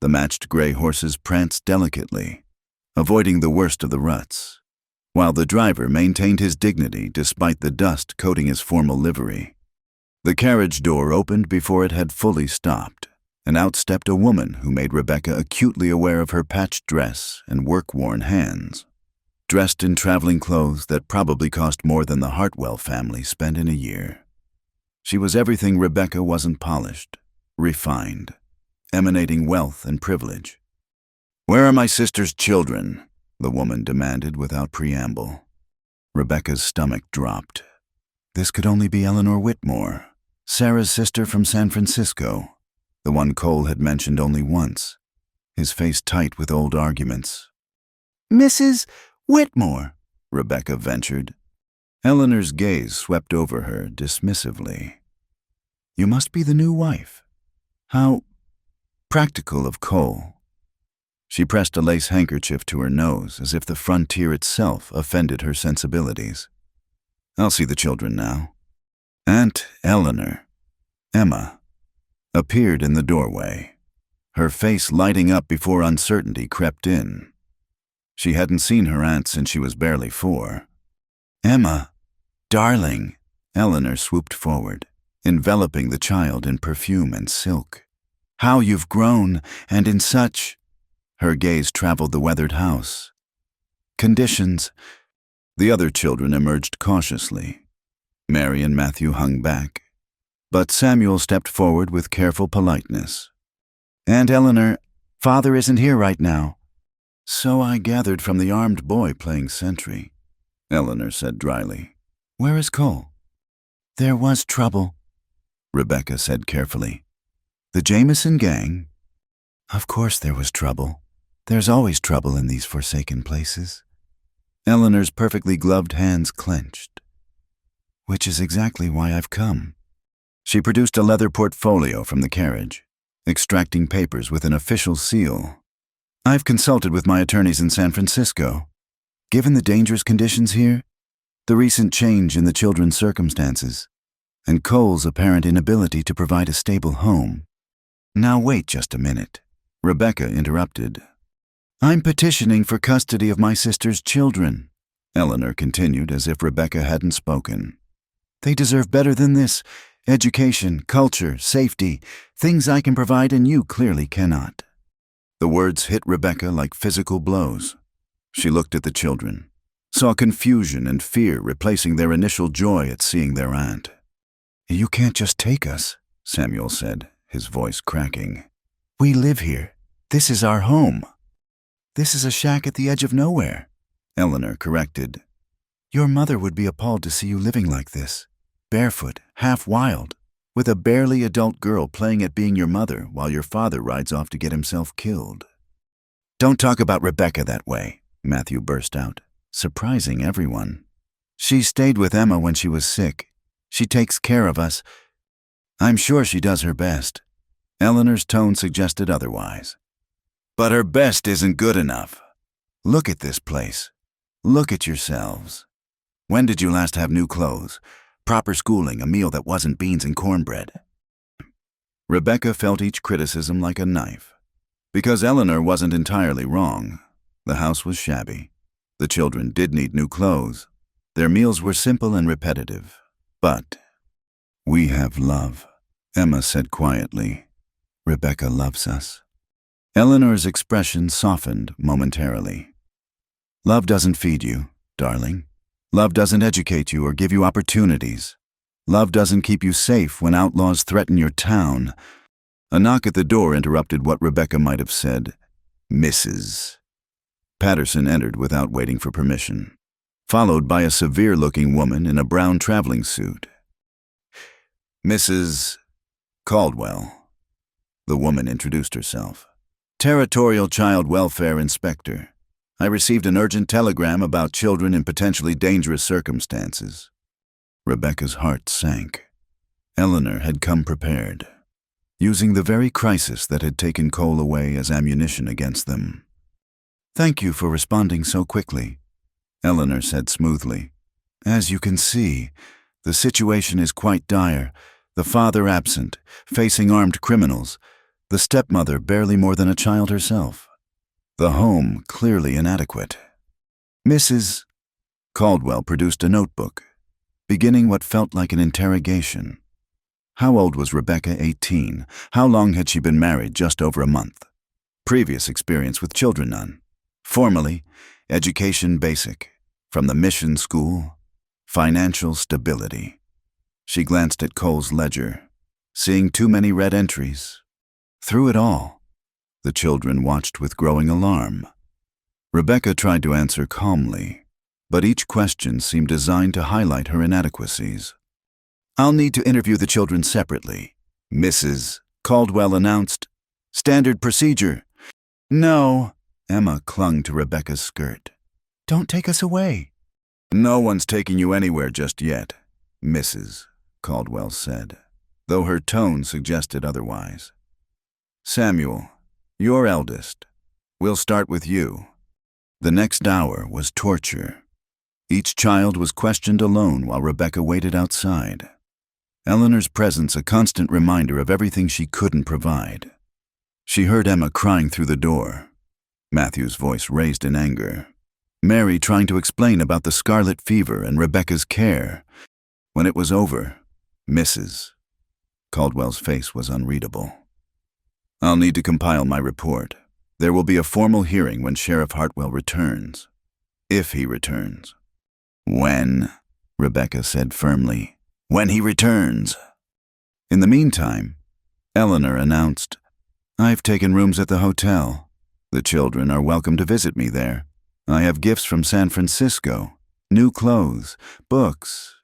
The matched gray horses pranced delicately, avoiding the worst of the ruts, while the driver maintained his dignity despite the dust coating his formal livery. The carriage door opened before it had fully stopped, and out stepped a woman who made Rebecca acutely aware of her patched dress and work-worn hands. Dressed in traveling clothes that probably cost more than the Hartwell family spent in a year. She was everything Rebecca wasn't: polished, refined, emanating wealth and privilege. "Where are my sister's children?" the woman demanded without preamble. Rebecca's stomach dropped. This could only be Eleanor Whitmore, Sarah's sister from San Francisco, the one Cole had mentioned only once, his face tight with old arguments. "Mrs. Whitmore," Rebecca ventured. Eleanor's gaze swept over her dismissively. "You must be the new wife. How practical of Cole." She pressed a lace handkerchief to her nose as if the frontier itself offended her sensibilities. "I'll see the children now." Aunt Eleanor, Emma, appeared in the doorway, her face lighting up before uncertainty crept in. She hadn't seen her aunt since she was barely 4. "Emma, darling," Eleanor swooped forward, enveloping the child in perfume and silk. "How you've grown, and in such—" Her gaze traveled the weathered house. "Conditions." The other children emerged cautiously. Mary and Matthew hung back, but Samuel stepped forward with careful politeness. "Aunt Eleanor, Father isn't here right now." "So I gathered from the armed boy playing sentry," Eleanor said dryly. "Where is Cole?" "There was trouble," Rebecca said carefully. "The Jameson gang?" "Of course there was trouble. There's always trouble in these forsaken places." Eleanor's perfectly gloved hands clenched. "Which is exactly why I've come." She produced a leather portfolio from the carriage, extracting papers with an official seal. "I've consulted with my attorneys in San Francisco. Given the dangerous conditions here, the recent change in the children's circumstances, and Cole's apparent inability to provide a stable home—" "Now wait just a minute," Rebecca interrupted. "I'm petitioning for custody of my sister's children," Eleanor continued as if Rebecca hadn't spoken. "They deserve better than this. Education, culture, safety, things I can provide and you clearly cannot." The words hit Rebecca like physical blows. She looked at the children, saw confusion and fear replacing their initial joy at seeing their aunt. "You can't just take us," Samuel said, his voice cracking. "We live here. This is our home." "This is a shack at the edge of nowhere," Eleanor corrected. Your mother would be appalled to see you living like this, barefoot, half wild, with a barely adult girl playing at being your mother while your father rides off to get himself killed. Don't talk about Rebecca that way, Matthew burst out, surprising everyone. She stayed with Emma when she was sick. She takes care of us. I'm sure she does her best. Eleanor's tone suggested otherwise. But her best isn't good enough. Look at this place. Look at yourselves. When did you last have new clothes, proper schooling, a meal that wasn't beans and cornbread? Rebecca felt each criticism like a knife. Because Eleanor wasn't entirely wrong. The house was shabby. The children did need new clothes. Their meals were simple and repetitive. But we have love, Emma said quietly. Rebecca loves us. Eleanor's expression softened momentarily. Love doesn't feed you, darling. Love doesn't educate you or give you opportunities. Love doesn't keep you safe when outlaws threaten your town. A knock at the door interrupted what Rebecca might have said. Mrs. Patterson entered without waiting for permission, followed by a severe-looking woman in a brown traveling suit. Mrs. Caldwell. The woman introduced herself. Territorial Child Welfare Inspector. I received an urgent telegram about children in potentially dangerous circumstances. Rebecca's heart sank. Eleanor had come prepared, using the very crisis that had taken Cole away as ammunition against them. Thank you for responding so quickly, Eleanor said smoothly. As you can see, the situation is quite dire. The father absent, facing armed criminals. The stepmother barely more than a child herself. The home clearly inadequate. Mrs. Caldwell produced a notebook, beginning what felt like an interrogation. How old was Rebecca? 18. How long had she been married? Just over a month. Previous experience with children? None. Formally, education basic. From the mission school. Financial stability. She glanced at Cole's ledger, seeing too many red entries. Through it all, the children watched with growing alarm. Rebecca tried to answer calmly, but each question seemed designed to highlight her inadequacies. I'll need to interview the children separately, Mrs. Caldwell announced. Standard procedure. No, Emma clung to Rebecca's skirt. Don't take us away. No one's taking you anywhere just yet, Mrs. Caldwell said, though her tone suggested otherwise. Samuel, your eldest. We'll start with you. The next hour was torture. Each child was questioned alone while Rebecca waited outside. Eleanor's presence a constant reminder of everything she couldn't provide. She heard Emma crying through the door. Matthew's voice raised in anger. Mary trying to explain about the scarlet fever and Rebecca's care. When it was over, Mrs. Caldwell's face was unreadable. I'll need to compile my report. There will be a formal hearing when Sheriff Hartwell returns. If he returns. When, Rebecca said firmly. When he returns. In the meantime, Eleanor announced, I've taken rooms at the hotel. The children are welcome to visit me there. I have gifts from San Francisco, new clothes, books.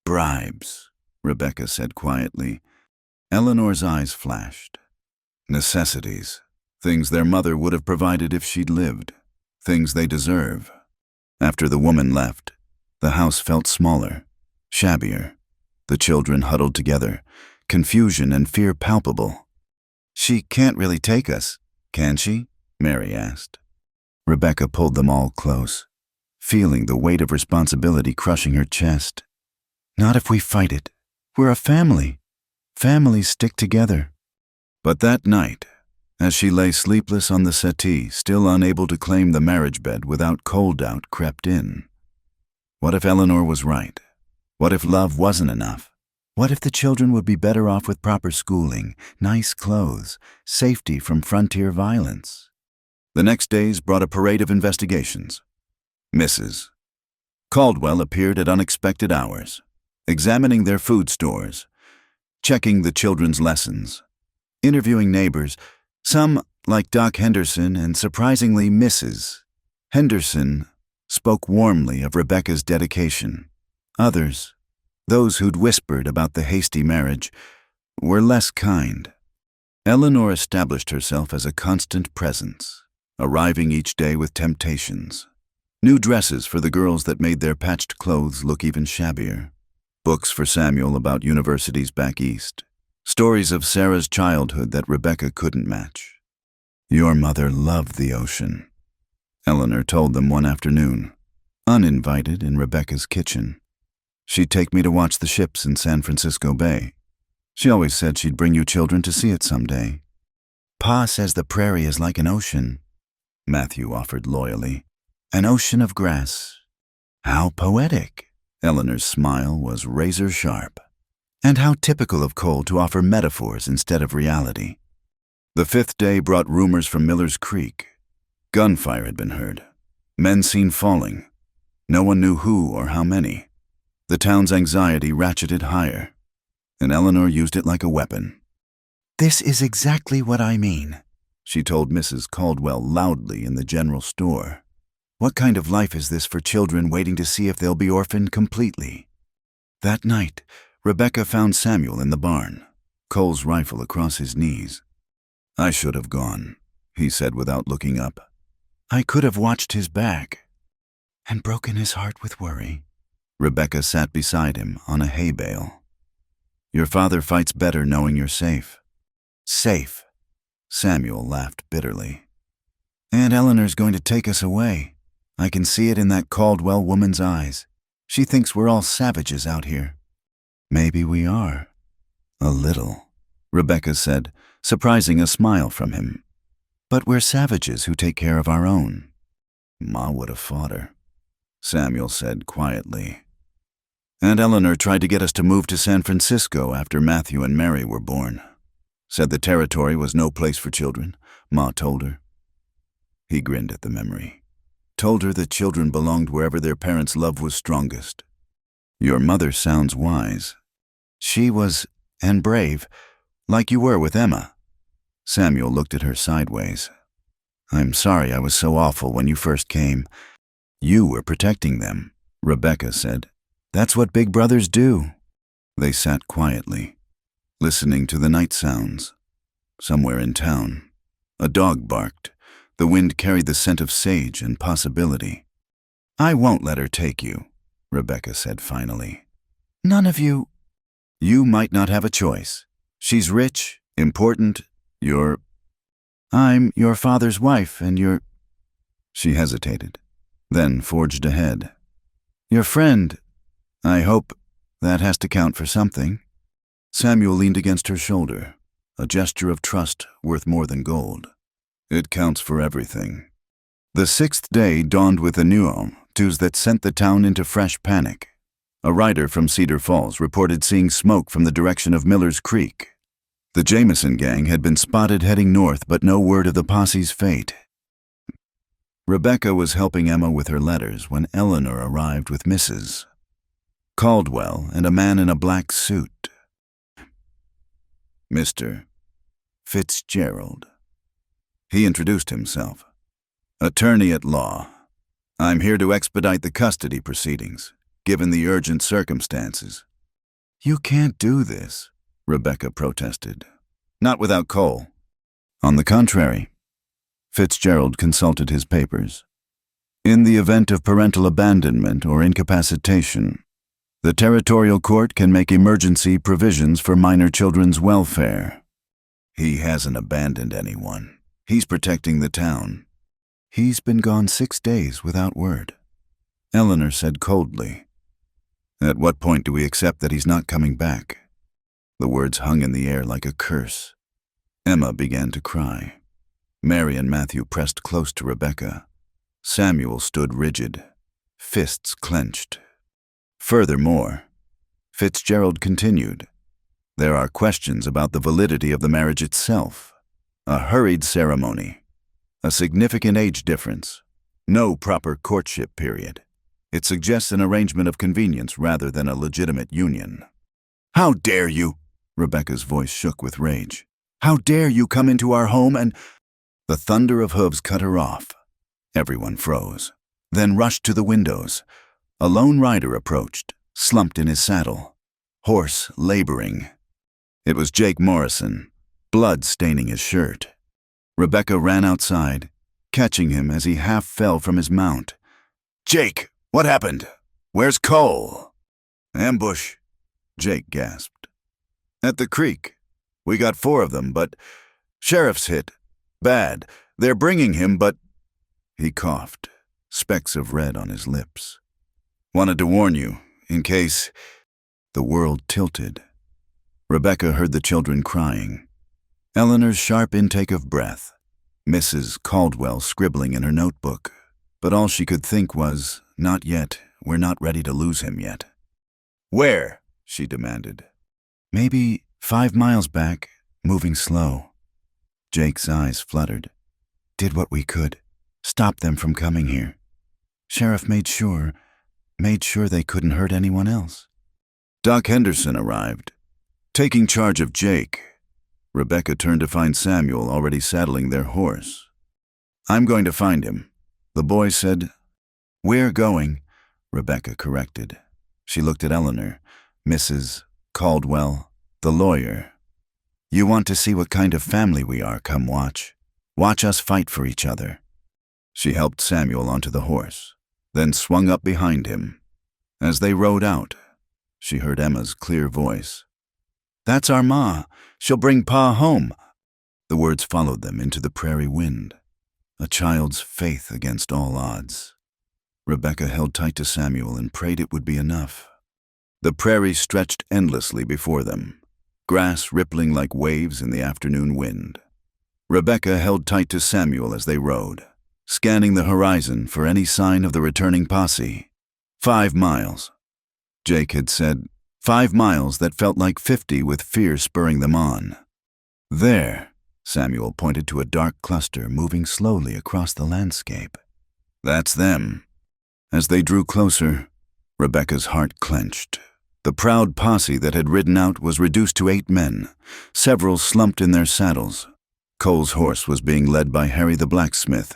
Bribes, Rebecca said quietly. Eleanor's eyes flashed. Necessities. Things their mother would have provided if she'd lived. Things they deserve. After the woman left, the house felt smaller, shabbier. The children huddled together, confusion and fear palpable. She can't really take us, can she? Mary asked. Rebecca pulled them all close, feeling the weight of responsibility crushing her chest. Not if we fight it. We're a family. Families stick together. But that night, as she lay sleepless on the settee, still unable to claim the marriage bed without cold doubt crept in. What if Eleanor was right? What if love wasn't enough? What if the children would be better off with proper schooling, nice clothes, safety from frontier violence? The next days brought a parade of investigations. Mrs. Caldwell appeared at unexpected hours, examining their food stores, checking the children's lessons, interviewing neighbors, some like Doc Henderson and surprisingly Mrs. Henderson spoke warmly of Rebecca's dedication. Others, those who'd whispered about the hasty marriage, were less kind. Eleanor established herself as a constant presence, arriving each day with temptations. New dresses for the girls that made their patched clothes look even shabbier. Books for Samuel about universities back east. Stories of Sarah's childhood that Rebecca couldn't match. "Your mother loved the ocean," Eleanor told them one afternoon, uninvited in Rebecca's kitchen. "She'd take me to watch the ships in San Francisco Bay. She always said she'd bring you children to see it someday." "Pa says the prairie is like an ocean," Matthew offered loyally. "An ocean of grass." "How poetic." Eleanor's smile was razor sharp. "And how typical of Cole to offer metaphors instead of reality." The fifth day brought rumors from Miller's Creek. Gunfire had been heard. Men seen falling. No one knew who or how many. The town's anxiety ratcheted higher, and Eleanor used it like a weapon. "This is exactly what I mean," she told Mrs. Caldwell loudly in the general store. "What kind of life is this for children waiting to see if they'll be orphaned completely?" That night, Rebecca found Samuel in the barn, Cole's rifle across his knees. "I should have gone," he said without looking up. "I could have watched his back." "And broken his heart with worry." Rebecca sat beside him on a hay bale. "Your father fights better knowing you're safe." "Safe." Samuel laughed bitterly. "Aunt Eleanor's going to take us away. I can see it in that Caldwell woman's eyes. She thinks we're all savages out here." "Maybe we are. A little," Rebecca said, surprising a smile from him. "But we're savages who take care of our own." "Ma would have fought her," Samuel said quietly. "Aunt Eleanor tried to get us to move to San Francisco after Matthew and Mary were born. Said the territory was no place for children, Ma told her." He grinned at the memory. "Told her that children belonged wherever their parents' love was strongest." "Your mother sounds wise." "She was, and brave, like you were with Emma." Samuel looked at her sideways. "I'm sorry I was so awful when you first came." "You were protecting them," Rebecca said. "That's what big brothers do." They sat quietly, listening to the night sounds. Somewhere in town, a dog barked. The wind carried the scent of sage and possibility. "I won't let her take you," Rebecca said finally. "None of you—" "You might not have a choice. She's rich, important, I'm your father's wife and you're—" She hesitated, then forged ahead. "Your friend. I hope that has to count for something." Samuel leaned against her shoulder, a gesture of trust worth more than gold. "It counts for everything." The sixth day dawned with a news that sent the town into fresh panic. A rider from Cedar Falls reported seeing smoke from the direction of Miller's Creek. The Jameson gang had been spotted heading north, but no word of the posse's fate. Rebecca was helping Emma with her letters when Eleanor arrived with Mrs. Caldwell and a man in a black suit. "Mr. Fitzgerald." He introduced himself. "Attorney at law. I'm here to expedite the custody proceedings, given the urgent circumstances." "You can't do this," Rebecca protested. "Not without Cole." "On the contrary." Fitzgerald consulted his papers. "In the event of parental abandonment or incapacitation, the territorial court can make emergency provisions for minor children's welfare." "He hasn't abandoned anyone. He's protecting the town." "He's been gone 6 days without word," Eleanor said coldly. "At what point do we accept that he's not coming back?" The words hung in the air like a curse. Emma began to cry. Mary and Matthew pressed close to Rebecca. Samuel stood rigid, fists clenched. Furthermore, Fitzgerald continued, "There are questions about the validity of the marriage itself. A hurried ceremony, a significant age difference, no proper courtship period. It suggests an arrangement of convenience rather than a legitimate union." "How dare you!" Rebecca's voice shook with rage. "How dare you come into our home and—" The thunder of hooves cut her off. Everyone froze. then rushed to the windows. A lone rider approached, slumped in his saddle, horse laboring. It was Jake Morrison, blood staining his shirt. Rebecca ran outside, catching him as he half fell from his mount. "Jake, what happened? Where's Cole?" "Ambush," Jake gasped. "At the creek. We got 4 of them, but sheriff's hit. Bad. They're bringing him, but—" He coughed, specks of red on his lips. "Wanted to warn you, in case—" The world tilted. Rebecca heard the children crying. Eleanor's sharp intake of breath. Mrs. Caldwell scribbling in her notebook. But all she could think was, "Not yet. We're not ready to lose him yet." "Where?" she demanded. "Maybe 5 miles back, moving slow." Jake's eyes fluttered. "Did what we could. Stop them from coming here. Sheriff made sure they couldn't hurt anyone else." Doc Henderson arrived, taking charge of Jake. Rebecca turned to find Samuel already saddling their horse. "I'm going to find him," the boy said. "We're going," Rebecca corrected. She looked at Eleanor, Mrs. Caldwell, the lawyer. "You want to see what kind of family we are, come watch. Watch us fight for each other." She helped Samuel onto the horse, then swung up behind him. As they rode out, she heard Emma's clear voice. "That's our Ma. She'll bring Pa home." The words followed them into the prairie wind, a child's faith against all odds. Rebecca held tight to Samuel and prayed it would be enough. The prairie stretched endlessly before them, grass rippling like waves in the afternoon wind. Rebecca held tight to Samuel as they rode, scanning the horizon for any sign of the returning posse. 5 miles. Jake had said, 5 miles that felt like 50 with fear spurring them on. "There," Samuel pointed to a dark cluster moving slowly across the landscape. "That's them." As they drew closer, Rebecca's heart clenched. The proud posse that had ridden out was reduced to 8 men, several slumped in their saddles. Cole's horse was being led by Harry the blacksmith,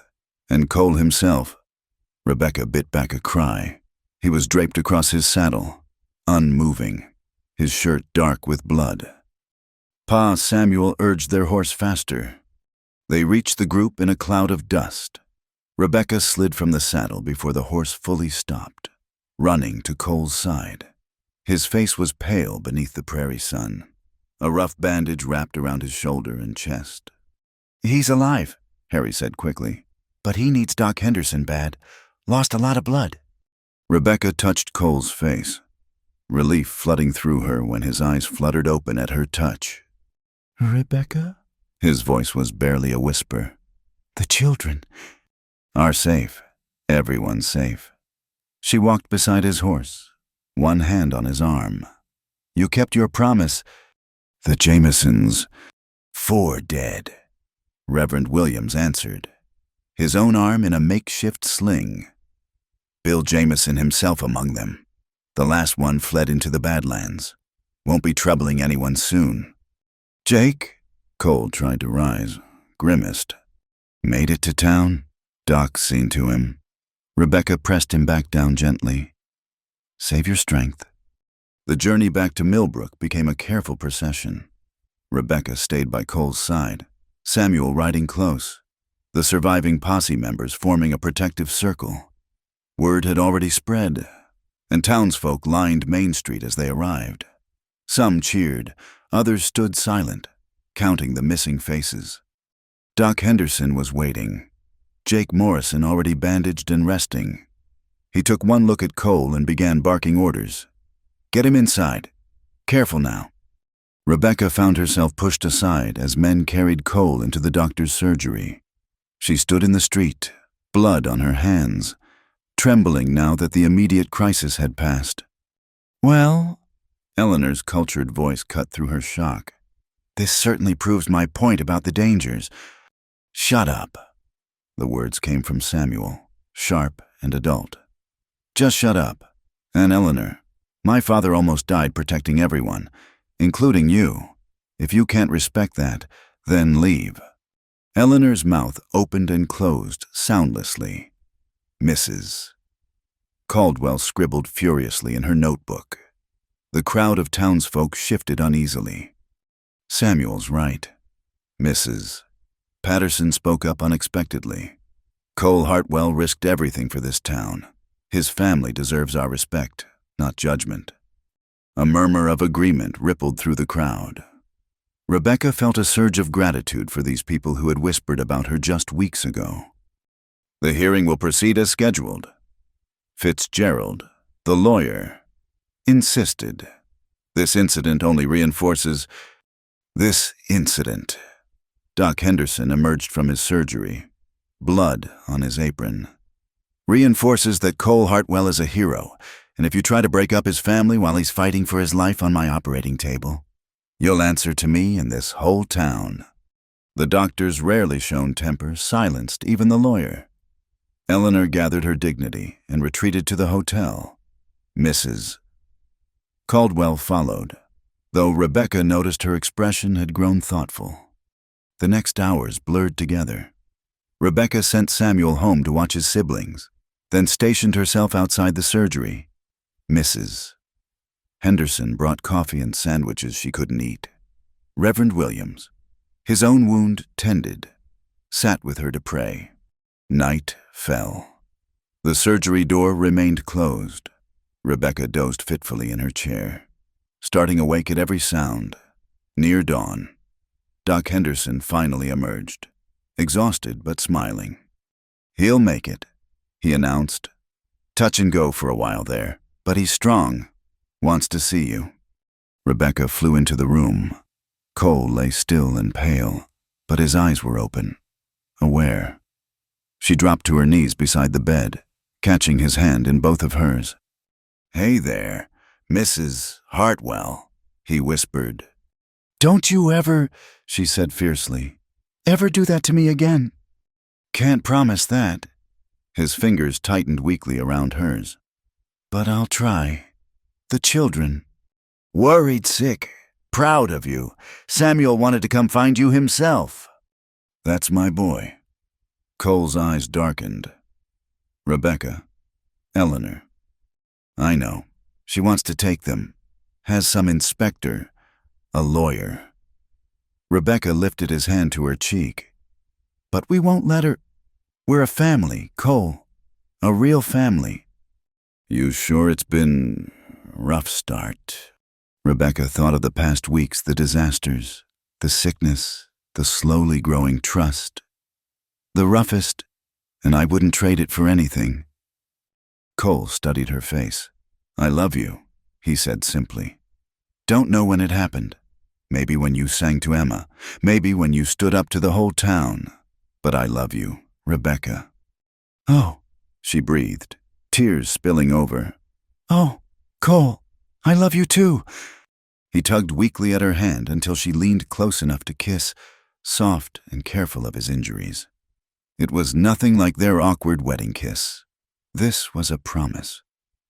and Cole himself. Rebecca bit back a cry. He was draped across his saddle, unmoving, his shirt dark with blood. Pa Samuel urged their horse faster. They reached the group in a cloud of dust. Rebecca slid from the saddle before the horse fully stopped, running to Cole's side. His face was pale beneath the prairie sun, a rough bandage wrapped around his shoulder and chest. "He's alive," Harry said quickly, "but he needs Doc Henderson bad. Lost a lot of blood." Rebecca touched Cole's face, relief flooding through her when his eyes fluttered open at her touch. "Rebecca?" His voice was barely a whisper. "The children are safe. Everyone's safe." She walked beside his horse, one hand on his arm. "You kept your promise." "The Jamesons, 4 dead," Reverend Williams answered, his own arm in a makeshift sling. "Bill Jameson himself among them. The last one fled into the Badlands. Won't be troubling anyone soon." "Jake?" Cole tried to rise, grimaced. "Made it to town?" Doc seen to him. Rebecca pressed him back down gently. "Save your strength." The journey back to Millbrook became a careful procession. Rebecca stayed by Cole's side, Samuel riding close, the surviving posse members forming a protective circle. Word had already spread, and townsfolk lined Main Street as they arrived. Some cheered, others stood silent, counting the missing faces. Doc Henderson was waiting, Jake Morrison already bandaged and resting. He took one look at Cole and began barking orders. "Get him inside. Careful now." Rebecca found herself pushed aside as men carried Cole into the doctor's surgery. She stood in the street, blood on her hands, trembling now that the immediate crisis had passed. "Well," Eleanor's cultured voice cut through her shock, "this certainly proves my point about the dangers." "Shut up." The words came from Samuel, sharp and adult. "Just shut up. And Eleanor, my father almost died protecting everyone, including you. If you can't respect that, then leave." Eleanor's mouth opened and closed soundlessly. Mrs. Caldwell scribbled furiously in her notebook. The crowd of townsfolk shifted uneasily. Samuel's right. Mrs. Patterson spoke up unexpectedly. Cole Hartwell risked everything for this town. His family deserves our respect, not judgment. A murmur of agreement rippled through the crowd. Rebecca felt a surge of gratitude for these people who had whispered about her just weeks ago. The hearing will proceed as scheduled. Fitzgerald, the lawyer, insisted. This incident. Doc Henderson emerged from his surgery, blood on his apron. Reinforces that Cole Hartwell is a hero, and if you try to break up his family while he's fighting for his life on my operating table, you'll answer to me and this whole town. The doctor's rarely shown temper silenced even the lawyer. Eleanor gathered her dignity and retreated to the hotel. Mrs. Caldwell followed, though Rebecca noticed her expression had grown thoughtful. The next hours blurred together. Rebecca sent Samuel home to watch his siblings, then stationed herself outside the surgery. Mrs. Henderson brought coffee and sandwiches she couldn't eat. Reverend Williams, his own wound tended, sat with her to pray. Night fell. The surgery door remained closed. Rebecca dozed fitfully in her chair, starting awake at every sound. Near dawn, Doc Henderson finally emerged, exhausted but smiling. "He'll make it," he announced. "Touch and go for a while there, but he's strong. Wants to see you." Rebecca flew into the room. Cole lay still and pale, but his eyes were open, aware. She dropped to her knees beside the bed, catching his hand in both of hers. "Hey there, Mrs. Hartwell," he whispered. "Don't you ever," she said fiercely, "ever do that to me again." "Can't promise that." His fingers tightened weakly around hers. "But I'll try. The children." "Worried sick. Proud of you. Samuel wanted to come find you himself." "That's my boy." Cole's eyes darkened. "Rebecca. Eleanor. I know. She wants to take them. Has some inspector. A lawyer." Rebecca lifted his hand to her cheek. "But we won't let her. We're a family, Cole. A real family." "You sure it's been rough start?" Rebecca thought of the past weeks, the disasters, the sickness, the slowly growing trust. "The roughest, and I wouldn't trade it for anything." Cole studied her face. "I love you," he said simply. "Don't know when it happened. Maybe when you sang to Emma. Maybe when you stood up to the whole town. But I love you, Rebecca." "Oh," she breathed, tears spilling over. "Oh, Cole, I love you too." He tugged weakly at her hand until she leaned close enough to kiss, soft and careful of his injuries. It was nothing like their awkward wedding kiss. This was a promise,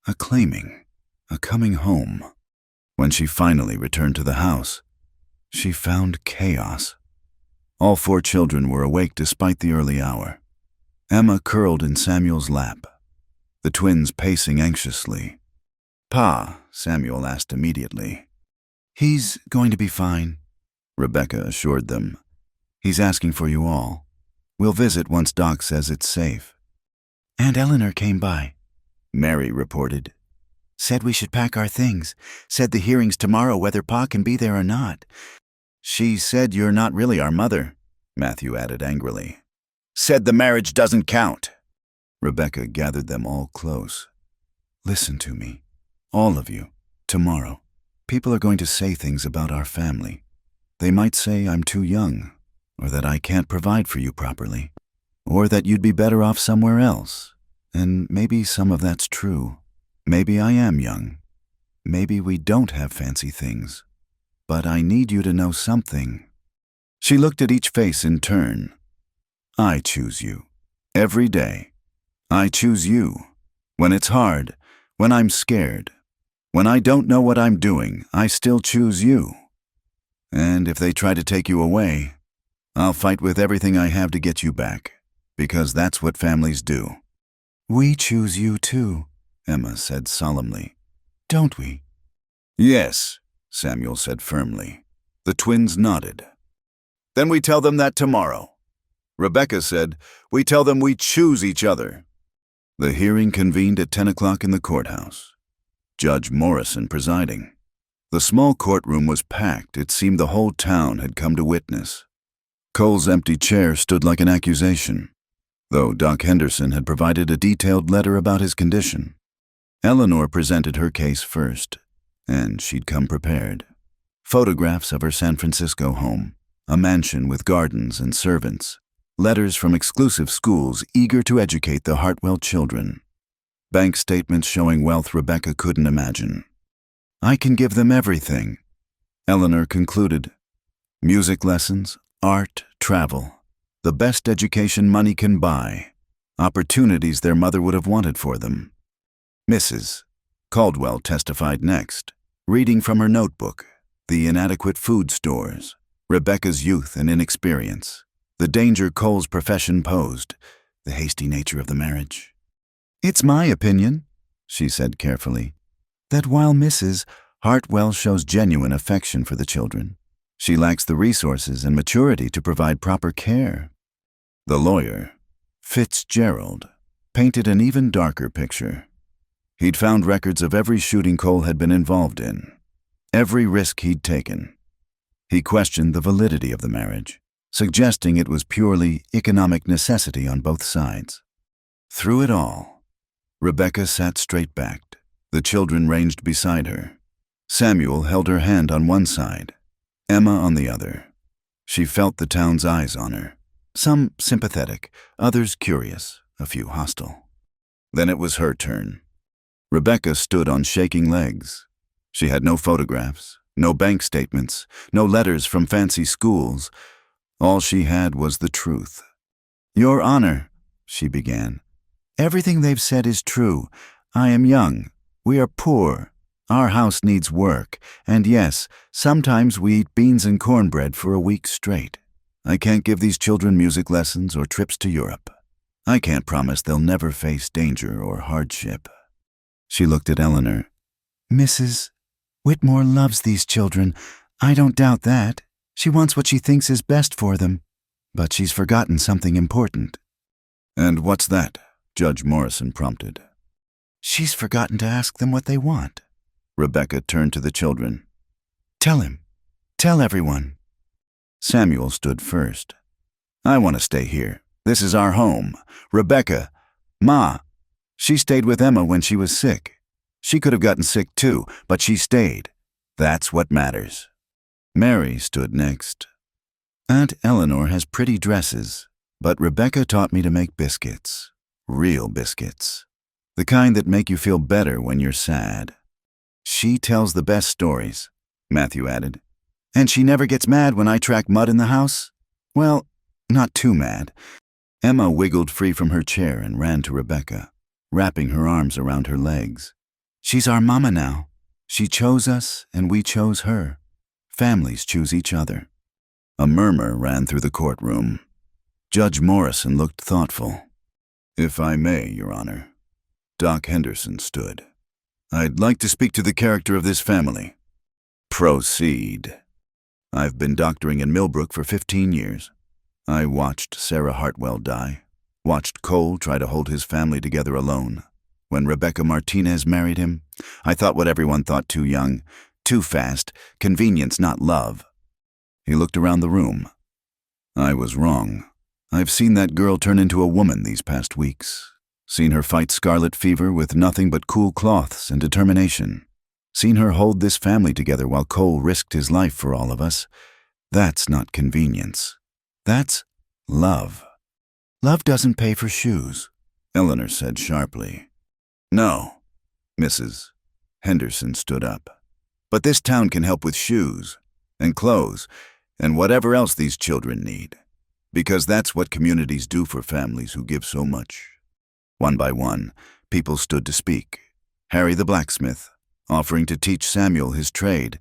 a claiming, a coming home. When she finally returned to the house, she found chaos. All 4 children were awake despite the early hour. Emma curled in Samuel's lap, the twins pacing anxiously. "Pa," Samuel asked immediately. "He's going to be fine," Rebecca assured them. "He's asking for you all. We'll visit once Doc says it's safe." "Aunt Eleanor came by," Mary reported. "Said we should pack our things. Said the hearing's tomorrow whether Pa can be there or not." "She said you're not really our mother," Matthew added angrily. "Said the marriage doesn't count." Rebecca gathered them all close. "Listen to me, all of you. Tomorrow, people are going to say things about our family. They might say I'm too young, or that I can't provide for you properly, or that you'd be better off somewhere else. And maybe some of that's true. Maybe I am young. Maybe we don't have fancy things. But I need you to know something." She looked at each face in turn. "I choose you. Every day. I choose you. When it's hard, when I'm scared, when I don't know what I'm doing, I still choose you. And if they try to take you away, I'll fight with everything I have to get you back, because that's what families do." We choose you too, Emma said solemnly. Don't we? Yes, Samuel said firmly. The twins nodded. Then we tell them that tomorrow. Rebecca said, we tell them we choose each other. The hearing convened at 10 o'clock in the courthouse. Judge Morrison presiding. The small courtroom was packed. It seemed the whole town had come to witness. Cole's empty chair stood like an accusation, though Doc Henderson had provided a detailed letter about his condition. Eleanor presented her case first, and she'd come prepared. Photographs of her San Francisco home, a mansion with gardens and servants, letters from exclusive schools eager to educate the Hartwell children, bank statements showing wealth Rebecca couldn't imagine. I can give them everything, Eleanor concluded. Music lessons, art, travel, the best education money can buy, opportunities their mother would have wanted for them. Mrs. Caldwell testified next, reading from her notebook, the inadequate food stores, Rebecca's youth and inexperience, the danger Cole's profession posed, the hasty nature of the marriage. It's my opinion, she said carefully, that while Mrs. Hartwell shows genuine affection for the children, she lacks the resources and maturity to provide proper care. The lawyer, Fitzgerald, painted an even darker picture. He'd found records of every shooting Cole had been involved in, every risk he'd taken. He questioned the validity of the marriage, suggesting it was purely economic necessity on both sides. Through it all, Rebecca sat straight-backed, the children ranged beside her. Samuel held her hand on one side, Emma on the other. She felt the town's eyes on her, some sympathetic, others curious, a few hostile. Then it was her turn. Rebecca stood on shaking legs. She had no photographs, no bank statements, no letters from fancy schools. All she had was the truth. Your Honor, she began, everything they've said is true. I am young. We are poor. Our house needs work. And yes, sometimes we eat beans and cornbread for a week straight. I can't give these children music lessons or trips to Europe. I can't promise they'll never face danger or hardship. She looked at Eleanor. Mrs. Whitmore loves these children. I don't doubt that. She wants what she thinks is best for them. But she's forgotten something important. And what's that? Judge Morrison prompted. She's forgotten to ask them what they want. Rebecca turned to the children. Tell him. Tell everyone. Samuel stood first. I want to stay here. This is our home. Rebecca, Ma, she stayed with Emma when she was sick. She could have gotten sick too, but she stayed. That's what matters. Mary stood next. Aunt Eleanor has pretty dresses, but Rebecca taught me to make biscuits. Real biscuits. The kind that make you feel better when you're sad. She tells the best stories, Matthew added. And she never gets mad when I track mud in the house? Well, not too mad. Emma wiggled free from her chair and ran to Rebecca, wrapping her arms around her legs. She's our mama now. She chose us and we chose her. Families choose each other. A murmur ran through the courtroom. Judge Morrison looked thoughtful. If I may, Your Honor. Doc Henderson stood. I'd like to speak to the character of this family. Proceed. I've been doctoring in Millbrook for 15 years. I watched Sarah Hartwell die, watched Cole try to hold his family together alone. When Rebecca Martinez married him, I thought what everyone thought: too young, too fast, convenience, not love. He looked around the room. I was wrong. I've seen that girl turn into a woman these past weeks. Seen her fight scarlet fever with nothing but cool cloths and determination. Seen her hold this family together while Cole risked his life for all of us. That's not convenience. That's love. Love doesn't pay for shoes, Eleanor said sharply. No, Mrs. Henderson stood up. But this town can help with shoes and clothes and whatever else these children need. Because that's what communities do for families who give so much. One by one, people stood to speak. Harry the blacksmith, offering to teach Samuel his trade.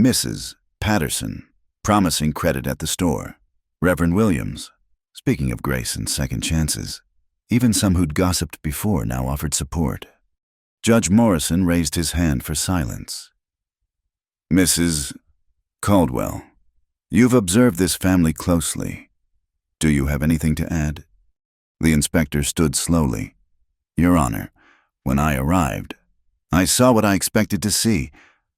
Mrs. Patterson, promising credit at the store. Reverend Williams, speaking of grace and second chances. Even some who'd gossiped before now offered support. Judge Morrison raised his hand for silence. Mrs. Caldwell, you've observed this family closely. Do you have anything to add? The inspector stood slowly. Your Honor, when I arrived, I saw what I expected to see.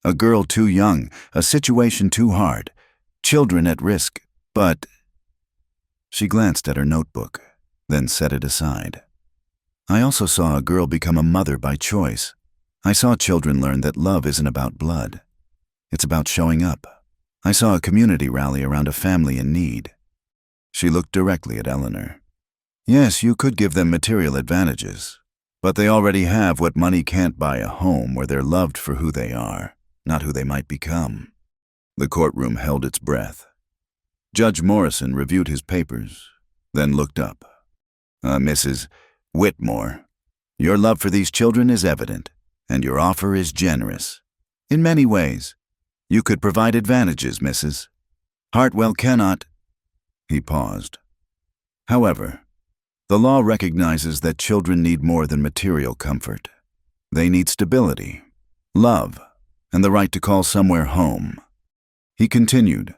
A girl too young, a situation too hard, children at risk, but... She glanced at her notebook, then set it aside. I also saw a girl become a mother by choice. I saw children learn that love isn't about blood. It's about showing up. I saw a community rally around a family in need. She looked directly at Eleanor. Yes, you could give them material advantages, but they already have what money can't buy, a home where they're loved for who they are, not who they might become. The courtroom held its breath. Judge Morrison reviewed his papers, then looked up. Mrs. Whitmore, your love for these children is evident, and your offer is generous. In many ways, you could provide advantages, Mrs. Hartwell cannot... He paused. However, the law recognizes that children need more than material comfort. They need stability, love, and the right to call somewhere home. He continued,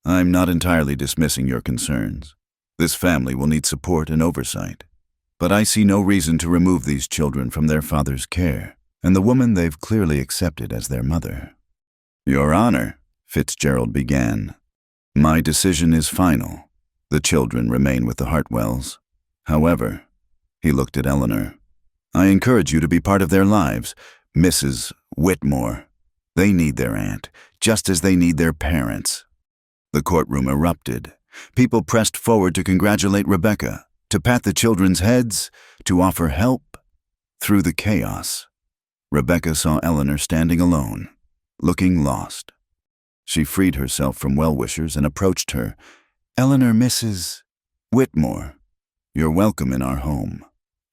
I'm not entirely dismissing your concerns. This family will need support and oversight. But I see no reason to remove these children from their father's care, and the woman they've clearly accepted as their mother. Your Honor, Fitzgerald began. My decision is final. The children remain with the Hartwells. However, he looked at Eleanor. I encourage you to be part of their lives, Mrs. Whitmore. They need their aunt, just as they need their parents. The courtroom erupted. People pressed forward to congratulate Rebecca, to pat the children's heads, to offer help. Through the chaos, Rebecca saw Eleanor standing alone, looking lost. She freed herself from well-wishers and approached her. Eleanor, Mrs. Whitmore, you're welcome in our home.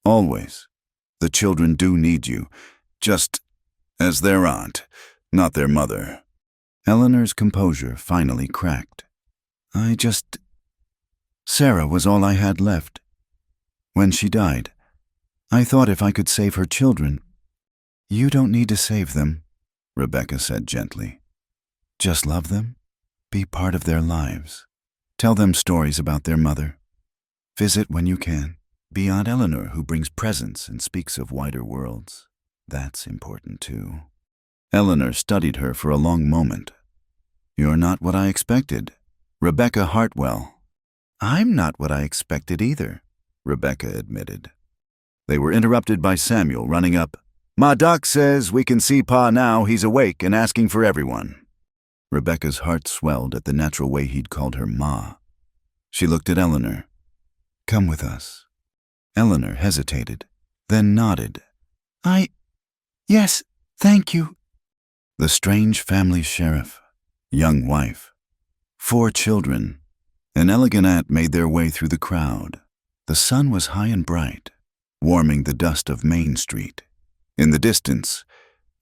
Always. The children do need you, just as their aunt, not their mother. Eleanor's composure finally cracked. Sarah was all I had left. When she died, I thought if I could save her children. You don't need to save them, Rebecca said gently. Just love them, be part of their lives. Tell them stories about their mother. Visit when you can. Be Aunt Eleanor, who brings presents and speaks of wider worlds. That's important too. Eleanor studied her for a long moment. You're not what I expected. Rebecca Hartwell. I'm not what I expected either, Rebecca admitted. They were interrupted by Samuel running up. Ma Doc says we can see Pa now. He's awake and asking for everyone. Rebecca's heart swelled at the natural way he'd called her Ma. She looked at Eleanor. Come with us. Eleanor hesitated, then nodded. Yes, thank you. The strange family sheriff, young wife, 4 children, an elegant aunt made their way through the crowd. The sun was high and bright, warming the dust of Main Street. In the distance,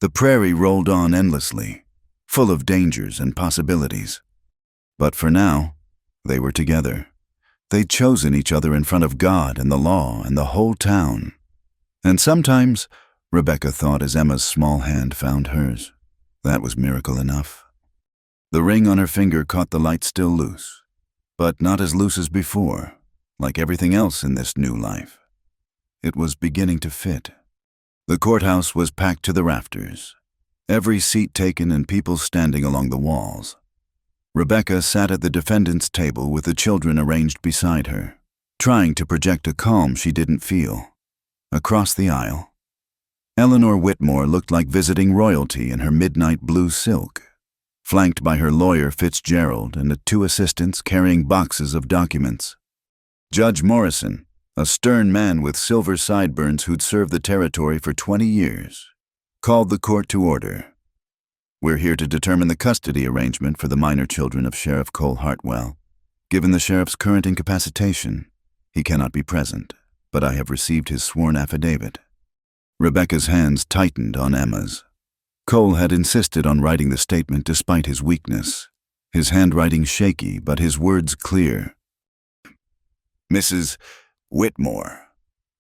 the prairie rolled on endlessly, full of dangers and possibilities. But for now, they were together. They'd chosen each other in front of God and the law and the whole town. And sometimes, Rebecca thought as Emma's small hand found hers, that was miracle enough. The ring on her finger caught the light still loose, but not as loose as before, like everything else in this new life. It was beginning to fit. The courthouse was packed to the rafters, every seat taken and people standing along the walls. Rebecca sat at the defendant's table with the children arranged beside her, trying to project a calm she didn't feel. Across the aisle, Eleanor Whitmore looked like visiting royalty in her midnight blue silk, flanked by her lawyer Fitzgerald and the 2 assistants carrying boxes of documents. Judge Morrison, a stern man with silver sideburns who'd served the territory for 20 years, called the court to order. We're here to determine the custody arrangement for the minor children of Sheriff Cole Hartwell. Given the sheriff's current incapacitation, he cannot be present, but I have received his sworn affidavit. Rebecca's hands tightened on Emma's. Cole had insisted on writing the statement despite his weakness, his handwriting shaky but his words clear. Mrs. Whitmore,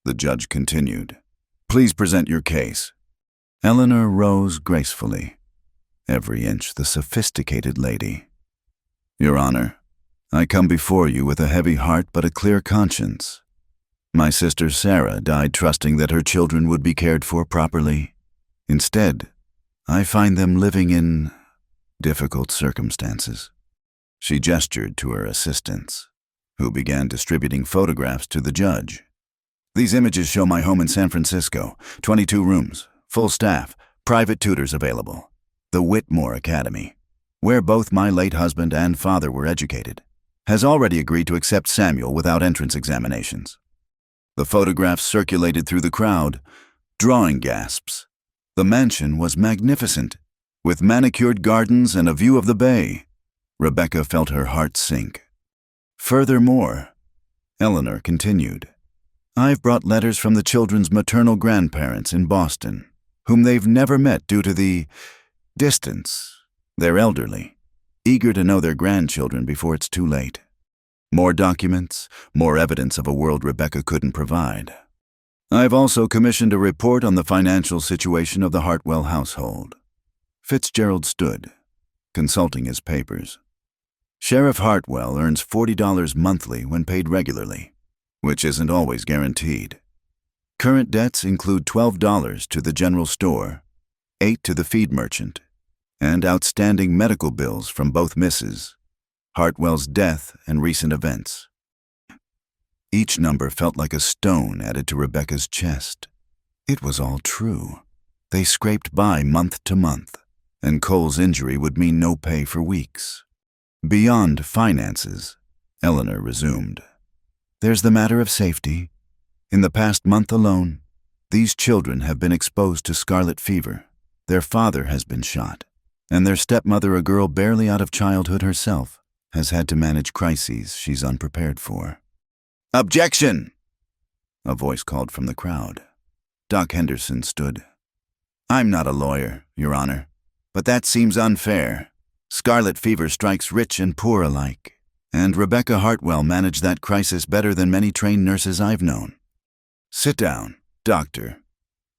The judge continued. Please present your case. Eleanor rose gracefully, every inch the sophisticated lady. Your Honor, I come before you with a heavy heart but a clear conscience. My sister Sarah died trusting that her children would be cared for properly. Instead, I find them living in difficult circumstances. She gestured to her assistants, who began distributing photographs to the judge. These images show my home in San Francisco, 22 rooms, full staff, private tutors available. The Whitmore Academy, where both my late husband and father were educated, has already agreed to accept Samuel without entrance examinations. The photographs circulated through the crowd, drawing gasps. The mansion was magnificent, with manicured gardens and a view of the bay. Rebecca felt her heart sink. Furthermore, Eleanor continued, I've brought letters from the children's maternal grandparents in Boston, whom they've never met due to the distance. They're elderly, eager to know their grandchildren before it's too late. More documents, more evidence of a world Rebecca couldn't provide. I've also commissioned a report on the financial situation of the Hartwell household. Fitzgerald stood, consulting his papers. Sheriff Hartwell earns $40 monthly when paid regularly, which isn't always guaranteed. Current debts include $12 to the general store, $8 to the feed merchant, and outstanding medical bills from both Mrs. Hartwell's death and recent events. Each number felt like a stone added to Rebecca's chest. It was all true. They scraped by month to month, and Cole's injury would mean no pay for weeks. Beyond finances, Eleanor resumed. There's the matter of safety. In the past month alone, these children have been exposed to scarlet fever. Their father has been shot, and their stepmother, a girl barely out of childhood herself, has had to manage crises she's unprepared for. Objection! A voice called from the crowd. Doc Henderson stood. I'm not a lawyer, Your Honor, but that seems unfair. Scarlet fever strikes rich and poor alike, and Rebecca Hartwell managed that crisis better than many trained nurses I've known. Sit down, Doctor,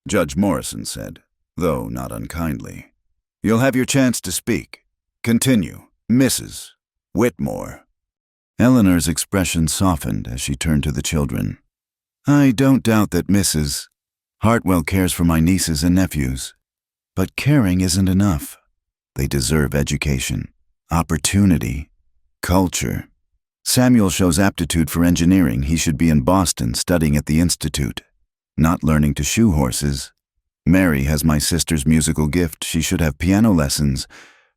Judge Morrison said, though not unkindly. You'll have your chance to speak. Continue, Mrs. Whitmore. Eleanor's expression softened as she turned to the children. I don't doubt that Mrs. Hartwell cares for my nieces and nephews, but caring isn't enough. They deserve education, opportunity, culture. Samuel shows aptitude for engineering. He should be in Boston studying at the Institute, not learning to shoe horses. Mary has my sister's musical gift. She should have piano lessons,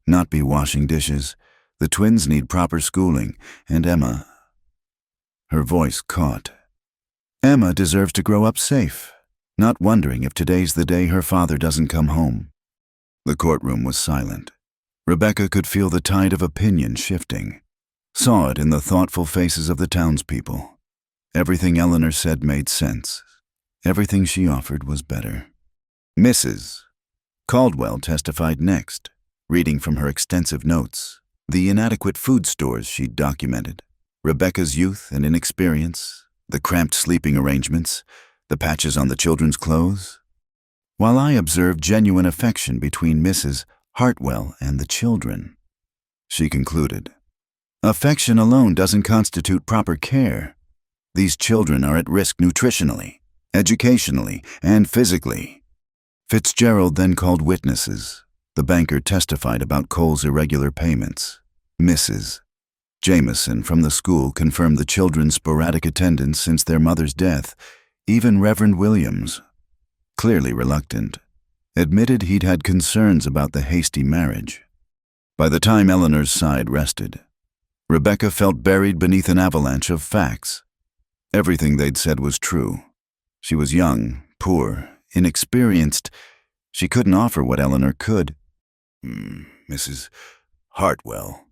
not be washing dishes. The twins need proper schooling, and Emma. Her voice caught. Emma deserves to grow up safe, not wondering if today's the day her father doesn't come home. The courtroom was silent. Rebecca could feel the tide of opinion shifting, saw it in the thoughtful faces of the townspeople. Everything Eleanor said made sense. Everything she offered was better. Mrs. Caldwell testified next, reading from her extensive notes. The inadequate food stores she'd documented, Rebecca's youth and inexperience, the cramped sleeping arrangements, the patches on the children's clothes. While I observed genuine affection between Mrs. Hartwell and the children, she concluded, affection alone doesn't constitute proper care. These children are at risk nutritionally, educationally, and physically. Fitzgerald then called witnesses. The banker testified about Cole's irregular payments. Mrs. Jameson from the school confirmed the children's sporadic attendance since their mother's death. Even Reverend Williams, clearly reluctant, admitted he'd had concerns about the hasty marriage. By the time Eleanor's side rested, Rebecca felt buried beneath an avalanche of facts. Everything they'd said was true. She was young, poor, inexperienced. She couldn't offer what Eleanor could. Mrs. Hartwell.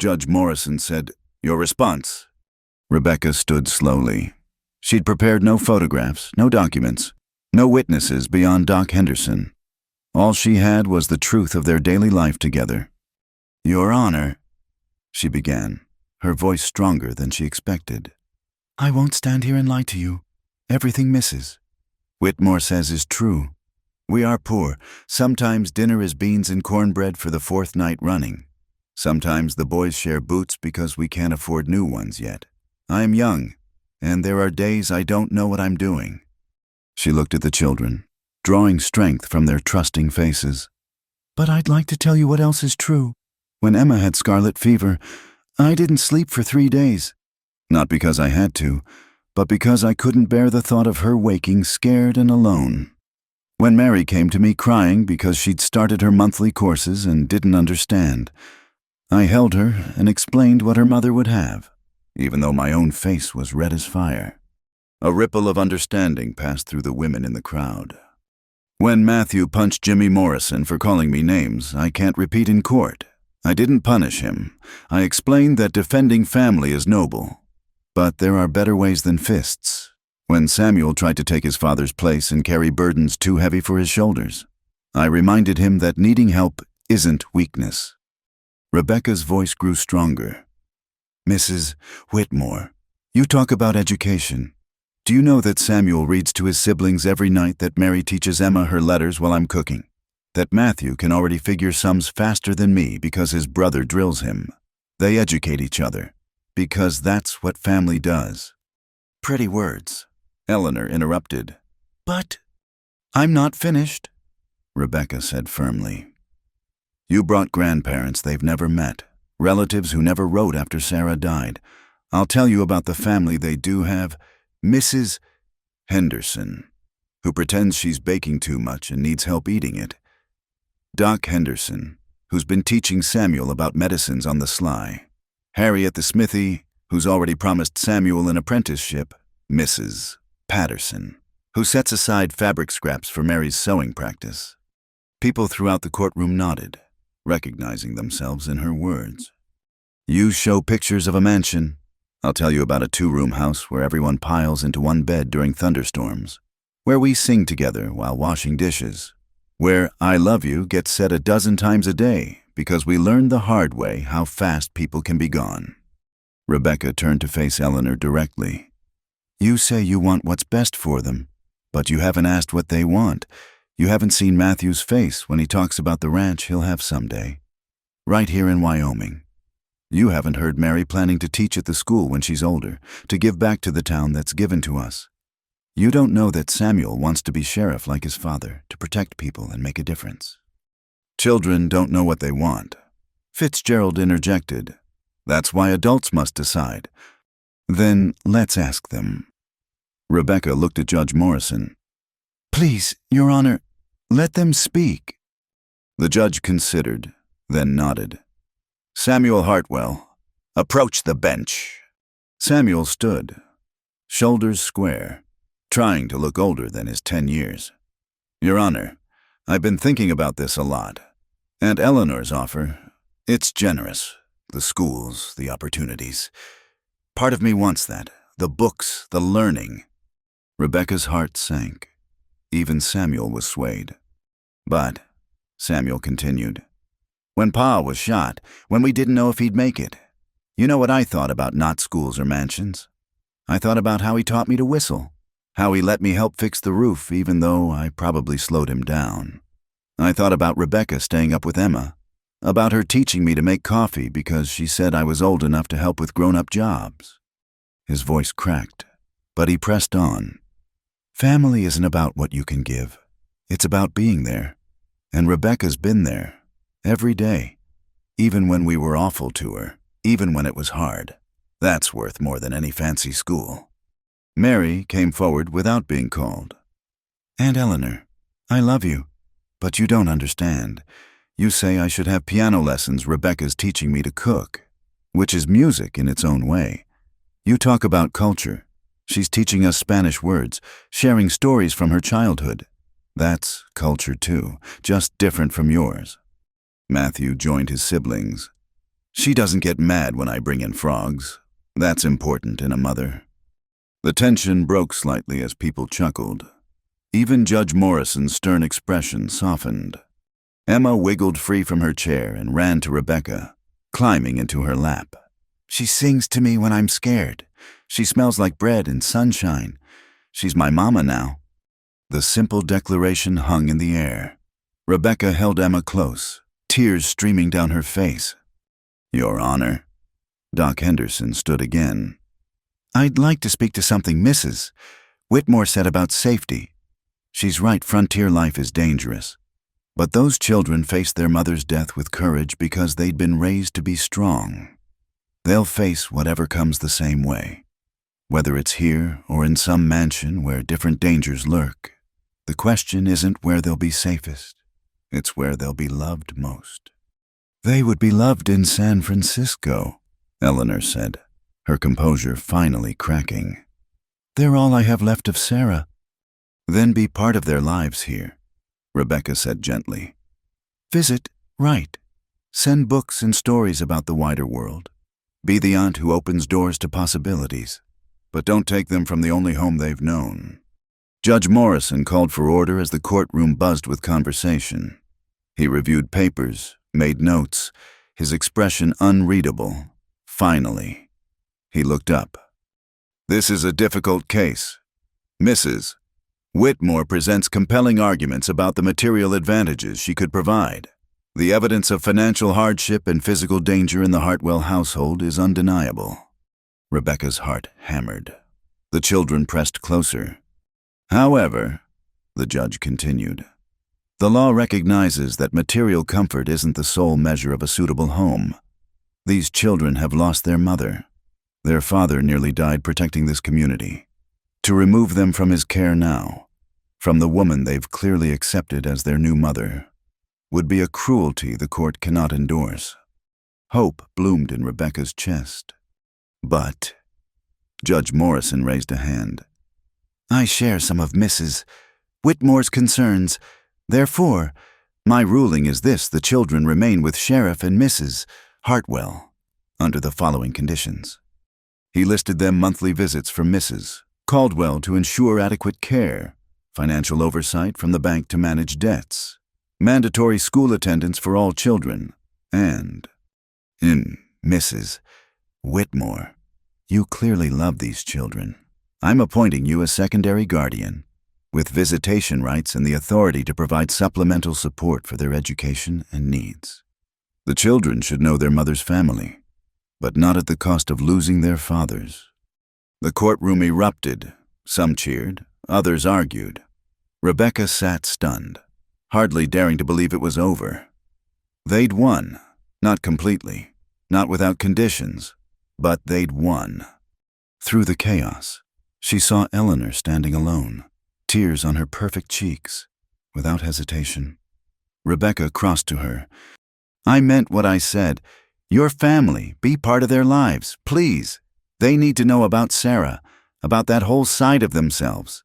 Judge Morrison said, Your response. Rebecca stood slowly. She'd prepared no photographs, no documents, no witnesses beyond Doc Henderson. All she had was the truth of their daily life together. Your Honor, she began, her voice stronger than she expected. I won't stand here and lie to you. Everything Mrs. Whitmore says is true. We are poor. Sometimes dinner is beans and cornbread for the fourth night running. Sometimes the boys share boots because we can't afford new ones yet. I am young, and there are days I don't know what I'm doing." She looked at the children, drawing strength from their trusting faces. "But I'd like to tell you what else is true. When Emma had scarlet fever, I didn't sleep for 3 days. Not because I had to, but because I couldn't bear the thought of her waking scared and alone. When Mary came to me crying because she'd started her monthly courses and didn't understand, I held her and explained what her mother would have, even though my own face was red as fire." A ripple of understanding passed through the women in the crowd. "When Matthew punched Jimmy Morrison for calling me names I can't repeat in court, I didn't punish him. I explained that defending family is noble. But there are better ways than fists. When Samuel tried to take his father's place and carry burdens too heavy for his shoulders, I reminded him that needing help isn't weakness." Rebecca's voice grew stronger. "Mrs. Whitmore, you talk about education. Do you know that Samuel reads to his siblings every night, that Mary teaches Emma her letters while I'm cooking, that Matthew can already figure sums faster than me because his brother drills him? They educate each other, because that's what family does." "Pretty words," Eleanor interrupted. "But I'm not finished," Rebecca said firmly. "You brought grandparents they've never met, relatives who never wrote after Sarah died. I'll tell you about the family they do have. Mrs. Henderson, who pretends she's baking too much and needs help eating it. Doc Henderson, who's been teaching Samuel about medicines on the sly. Harry at the smithy, who's already promised Samuel an apprenticeship. Mrs. Patterson, who sets aside fabric scraps for Mary's sewing practice." People throughout the courtroom nodded, recognizing themselves in her words. "You show pictures of a mansion. I'll tell you about a 2-room house where everyone piles into one bed during thunderstorms, where we sing together while washing dishes, where 'I love you' gets said a dozen times a day because we learned the hard way how fast people can be gone." Rebecca turned to face Eleanor directly. "You say you want what's best for them, but you haven't asked what they want. You haven't seen Matthew's face when he talks about the ranch he'll have someday, right here in Wyoming. You haven't heard Mary planning to teach at the school when she's older, to give back to the town that's given to us. You don't know that Samuel wants to be sheriff like his father, to protect people and make a difference." "Children don't know what they want," Fitzgerald interjected. "That's why adults must decide." "Then let's ask them." Rebecca looked at Judge Morrison. "Please, Your Honor, let them speak." The judge considered, then nodded. "Samuel Hartwell, approach the bench." Samuel stood, shoulders square, trying to look older than his 10 years. "Your Honor, I've been thinking about this a lot. And Eleanor's offer, it's generous. The schools, the opportunities. Part of me wants that, the books, the learning." Rebecca's heart sank. Even Samuel was swayed. "But," Samuel continued, "when Pa was shot, when we didn't know if he'd make it, you know what I thought about not schools or mansions? I thought about how he taught me to whistle, how he let me help fix the roof even though I probably slowed him down. I thought about Rebecca staying up with Emma, about her teaching me to make coffee because she said I was old enough to help with grown-up jobs." His voice cracked, but he pressed on. "Family isn't about what you can give. It's about being there. And Rebecca's been there, every day, even when we were awful to her, even when it was hard. That's worth more than any fancy school." Mary came forward without being called. "Aunt Eleanor, I love you, but you don't understand. You say I should have piano lessons. Rebecca's teaching me to cook, which is music in its own way. You talk about culture. She's teaching us Spanish words, sharing stories from her childhood. That's culture too, just different from yours." Matthew joined his siblings. "She doesn't get mad when I bring in frogs. That's important in a mother." The tension broke slightly as people chuckled. Even Judge Morrison's stern expression softened. Emma wiggled free from her chair and ran to Rebecca, climbing into her lap. "She sings to me when I'm scared. She smells like bread and sunshine. She's my mama now." The simple declaration hung in the air. Rebecca held Emma close, tears streaming down her face. "Your Honor." Doc Henderson stood again. "I'd like to speak to something Mrs. Whitmore said about safety. She's right, frontier life is dangerous. But those children faced their mother's death with courage because they'd been raised to be strong. They'll face whatever comes the same way, whether it's here or in some mansion where different dangers lurk. The question isn't where they'll be safest, it's where they'll be loved most." "They would be loved in San Francisco," Eleanor said, her composure finally cracking. "They're all I have left of Sarah." "Then be part of their lives here," Rebecca said gently. "Visit, write, send books and stories about the wider world. Be the aunt who opens doors to possibilities, but don't take them from the only home they've known." Judge Morrison called for order as the courtroom buzzed with conversation. He reviewed papers, made notes, his expression unreadable. Finally, he looked up. "This is a difficult case. Mrs. Whitmore presents compelling arguments about the material advantages she could provide. The evidence of financial hardship and physical danger in the Hartwell household is undeniable." Rebecca's heart hammered. The children pressed closer. "However," the judge continued, "the law recognizes that material comfort isn't the sole measure of a suitable home. These children have lost their mother. Their father nearly died protecting this community. To remove them from his care now, from the woman they've clearly accepted as their new mother, would be a cruelty the court cannot endorse." Hope bloomed in Rebecca's chest. "But," Judge Morrison raised a hand, "I share some of Mrs. Whitmore's concerns. Therefore, my ruling is this: the children remain with Sheriff and Mrs. Hartwell under the following conditions." He listed them: monthly visits from Mrs. Caldwell to ensure adequate care, financial oversight from the bank to manage debts, mandatory school attendance for all children, and in Mrs. Whitmore, you clearly love these children. I'm appointing you a secondary guardian, with visitation rights and the authority to provide supplemental support for their education and needs. The children should know their mother's family, but not at the cost of losing their fathers. The courtroom erupted. Some cheered, others argued. Rebecca sat stunned, hardly daring to believe it was over. They'd won, not completely, not without conditions, but they'd won. Through the chaos, she saw Eleanor standing alone, tears on her perfect cheeks, without hesitation. Rebecca crossed to her. "I meant what I said. Your family, be part of their lives, please. They need to know about Sarah, about that whole side of themselves.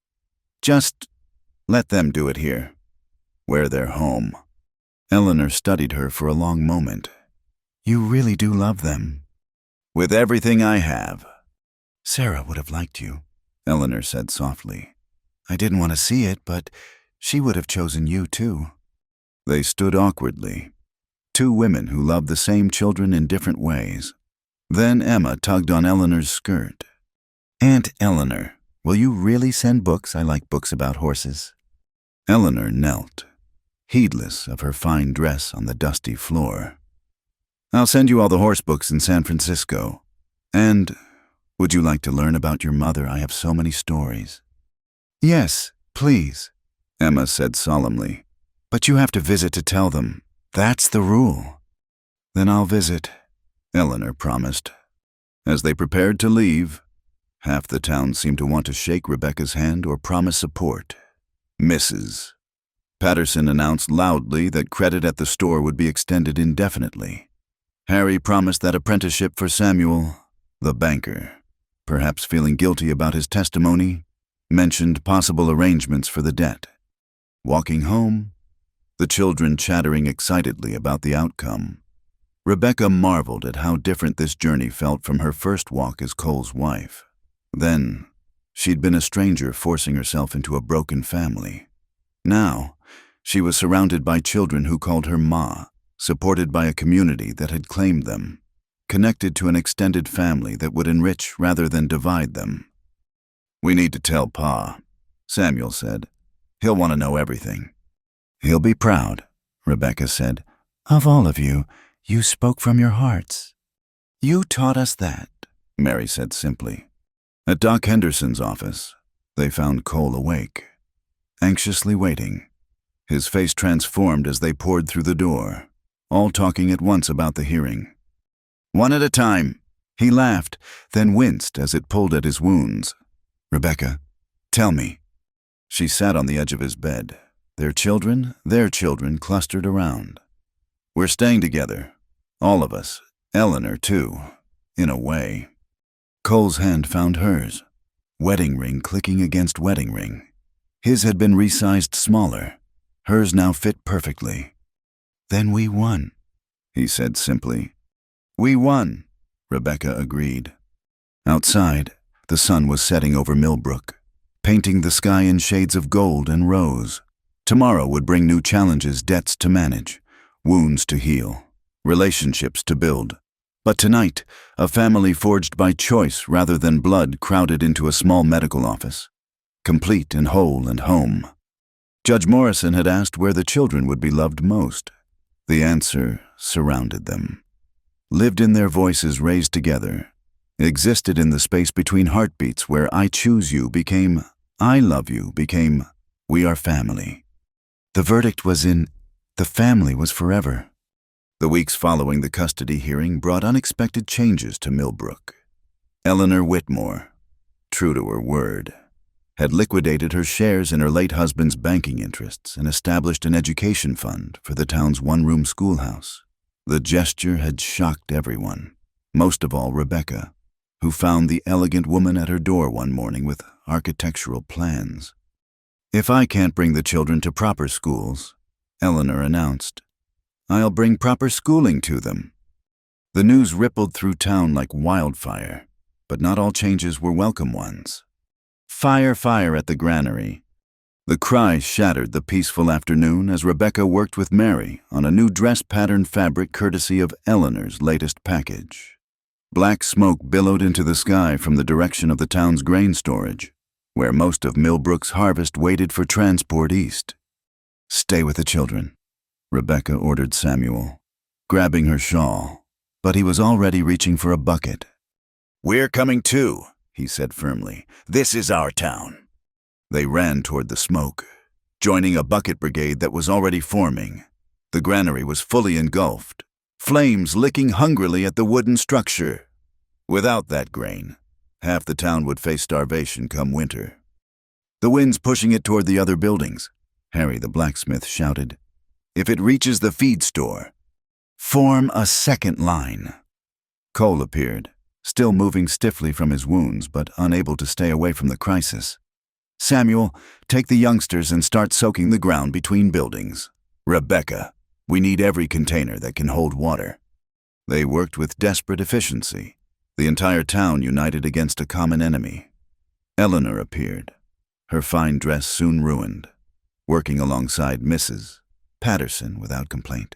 Just let them do it here, where they're home." Eleanor studied her for a long moment. "You really do love them?" "With everything I have." "Sarah would have liked you," Eleanor said softly. "I didn't want to see it, but she would have chosen you too." They stood awkwardly, two women who loved the same children in different ways. Then Emma tugged on Eleanor's skirt. "Aunt Eleanor, will you really send books? I like books about horses." Eleanor knelt, heedless of her fine dress on the dusty floor. "I'll send you all the horse books in San Francisco. And would you like to learn about your mother? I have so many stories." "Yes, please," Emma said solemnly. "But you have to visit to tell them. That's the rule." "Then I'll visit," Eleanor promised. As they prepared to leave, half the town seemed to want to shake Rebecca's hand or promise support. Mrs. Patterson announced loudly that credit at the store would be extended indefinitely. Harry promised that apprenticeship for Samuel, the banker. Perhaps feeling guilty about his testimony, mentioned possible arrangements for the debt. Walking home, the children chattering excitedly about the outcome, Rebecca marveled at how different this journey felt from her first walk as Cole's wife. Then, she'd been a stranger forcing herself into a broken family. Now, she was surrounded by children who called her Ma, supported by a community that had claimed them, connected to an extended family that would enrich rather than divide them. "We need to tell Pa," Samuel said. "He'll want to know everything." "He'll be proud," Rebecca said. "Of all of you, you spoke from your hearts." "You taught us that," Mary said simply. At Doc Henderson's office, they found Cole awake, anxiously waiting. His face transformed as they poured through the door, all talking at once about the hearing. "One at a time." He laughed, then winced as it pulled at his wounds. "Rebecca, tell me." She sat on the edge of his bed, their children clustered around. "We're staying together, all of us, Eleanor too, in a way." Cole's hand found hers, wedding ring clicking against wedding ring. His had been resized smaller, hers now fit perfectly. "Then we won," he said simply. "We won," Rebecca agreed. Outside, the sun was setting over Millbrook, painting the sky in shades of gold and rose. Tomorrow would bring new challenges, debts to manage, wounds to heal, relationships to build. But tonight, a family forged by choice rather than blood crowded into a small medical office, complete and whole and home. Judge Morrison had asked where the children would be loved most. The answer surrounded them, lived in their voices raised together, existed in the space between heartbeats where "I choose you" became "I love you" became "we are family." The verdict was in the family was forever. The weeks following the custody hearing brought unexpected changes to Millbrook. Eleanor Whitmore, true to her word, had liquidated her shares in her late husband's banking interests and established an education fund for the town's one-room schoolhouse. The gesture had shocked everyone, most of all Rebecca, who found the elegant woman at her door one morning with architectural plans. "If I can't bring the children to proper schools," Eleanor announced, "I'll bring proper schooling to them." The news rippled through town like wildfire, but not all changes were welcome ones. "Fire, fire" at the granary. The cry shattered the peaceful afternoon as Rebecca worked with Mary on a new dress pattern fabric courtesy of Eleanor's latest package. Black smoke billowed into the sky from the direction of the town's grain storage, where most of Millbrook's harvest waited for transport east. "Stay with the children," Rebecca ordered Samuel, grabbing her shawl, but he was already reaching for a bucket. "We're coming too," he said firmly. "This is our town." They ran toward the smoke, joining a bucket brigade that was already forming. The granary was fully engulfed, flames licking hungrily at the wooden structure. Without that grain, half the town would face starvation come winter. "The wind's pushing it toward the other buildings," Harry the blacksmith shouted. "If it reaches the feed store, form a second line." Cole appeared, still moving stiffly from his wounds but unable to stay away from the crisis. "Samuel, take the youngsters and start soaking the ground between buildings. Rebecca, we need every container that can hold water." They worked with desperate efficiency, the entire town united against a common enemy. Eleanor appeared, her fine dress soon ruined, working alongside Mrs. Patterson without complaint.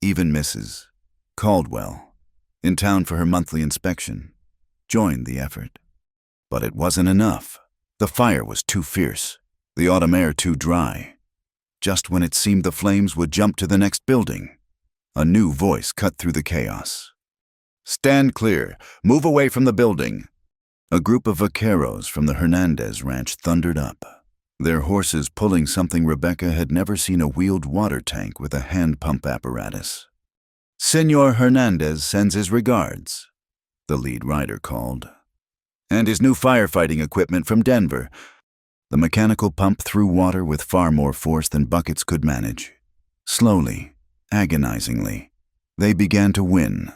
Even Mrs. Caldwell, in town for her monthly inspection, joined the effort. But it wasn't enough. The fire was too fierce, the autumn air too dry. Just when it seemed the flames would jump to the next building, a new voice cut through the chaos. "Stand clear. Move away from the building." A group of vaqueros from the Hernandez ranch thundered up, their horses pulling something Rebecca had never seen: a wheeled water tank with a hand pump apparatus. "Senor Hernandez sends his regards," the lead rider called. "And his new firefighting equipment from Denver." The mechanical pump threw water with far more force than buckets could manage. Slowly, agonizingly, they began to win.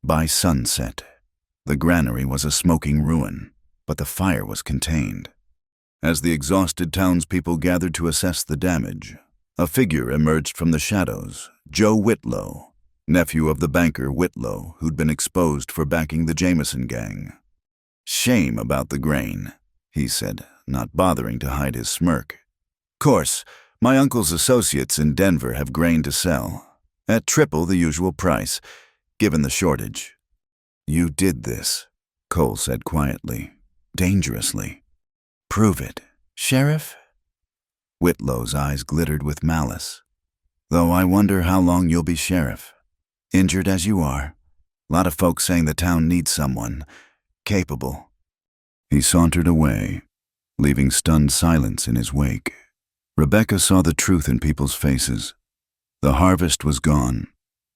By sunset, the granary was a smoking ruin, but the fire was contained. As the exhausted townspeople gathered to assess the damage, a figure emerged from the shadows: Joe Whitlow, nephew of the banker Whitlow, who'd been exposed for backing the Jameson gang. "Shame about the grain," he said, not bothering to hide his smirk. "Course, my uncle's associates in Denver have grain to sell, at triple the usual price, given the shortage." "You did this," Cole said quietly, dangerously. Prove it. Sheriff? Whitlow's eyes glittered with malice. Though I wonder how long you'll be sheriff. Injured as you are. Lot of folks saying the town needs someone capable. He sauntered away, leaving stunned silence in his wake. Rebecca saw the truth in people's faces. The harvest was gone.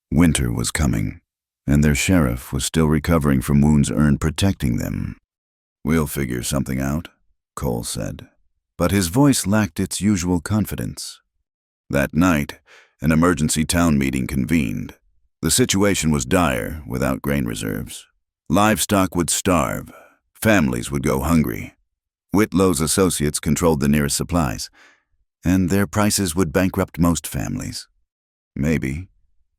Winter was coming, and their sheriff was still recovering from wounds earned protecting them. "We'll figure something out," Cole said, but his voice lacked its usual confidence. That night, an emergency town meeting convened. The situation was dire without grain reserves. Livestock would starve. Families would go hungry. Whitlow's associates controlled the nearest supplies, and their prices would bankrupt most families. "Maybe,"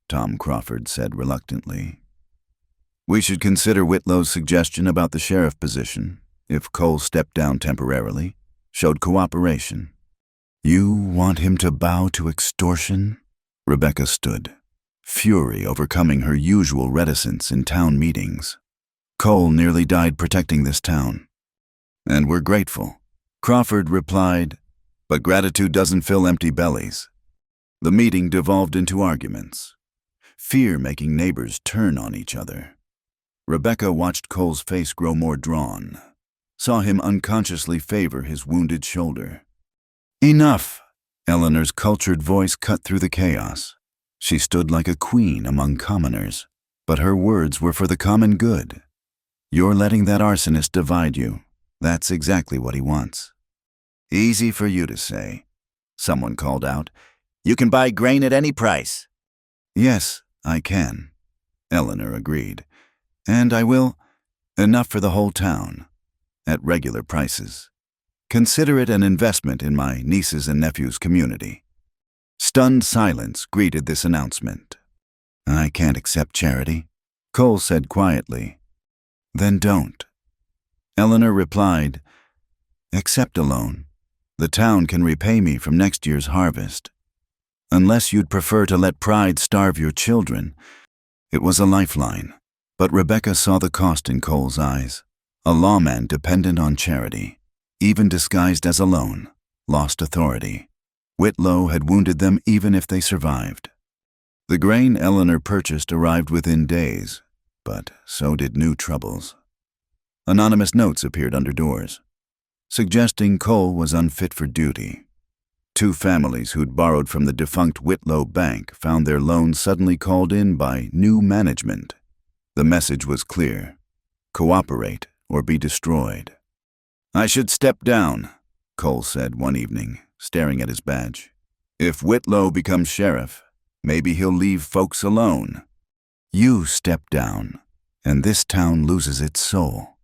Tom Crawford said reluctantly. "We should consider Whitlow's suggestion about the sheriff position, if Cole stepped down temporarily, showed cooperation." "You want him to bow to extortion?" Rebecca stood, fury overcoming her usual reticence in town meetings. "Cole nearly died protecting this town. And we're grateful." Crawford replied, "But gratitude doesn't fill empty bellies." The meeting devolved into arguments, fear making neighbors turn on each other. Rebecca watched Cole's face grow more drawn, saw him unconsciously favor his wounded shoulder. "Enough!" Eleanor's cultured voice cut through the chaos. She stood like a queen among commoners, but her words were for the common good. "You're letting that arsonist divide you. That's exactly what he wants." "Easy for you to say," someone called out. "You can buy grain at any price." "Yes, I can," Eleanor agreed. "And I will. Enough for the whole town. At regular prices. Consider it an investment in my nieces and nephews' community." Stunned silence greeted this announcement. "I can't accept charity," Cole said quietly. "Then don't." Eleanor replied, "Accept a loan. The town can repay me from next year's harvest. Unless you'd prefer to let pride starve your children." It was a lifeline, but Rebecca saw the cost in Cole's eyes. A lawman dependent on charity, even disguised as a loan, lost authority. Whitlow had wounded them even if they survived. The grain Eleanor purchased arrived within days, but so did new troubles. Anonymous notes appeared under doors, suggesting Cole was unfit for duty. 2 families who'd borrowed from the defunct Whitlow Bank found their loans suddenly called in by new management. The message was clear: cooperate or be destroyed. "I should step down," Cole said one evening, staring at his badge. "If Whitlow becomes sheriff, maybe he'll leave folks alone." "You step down, and this town loses its soul,"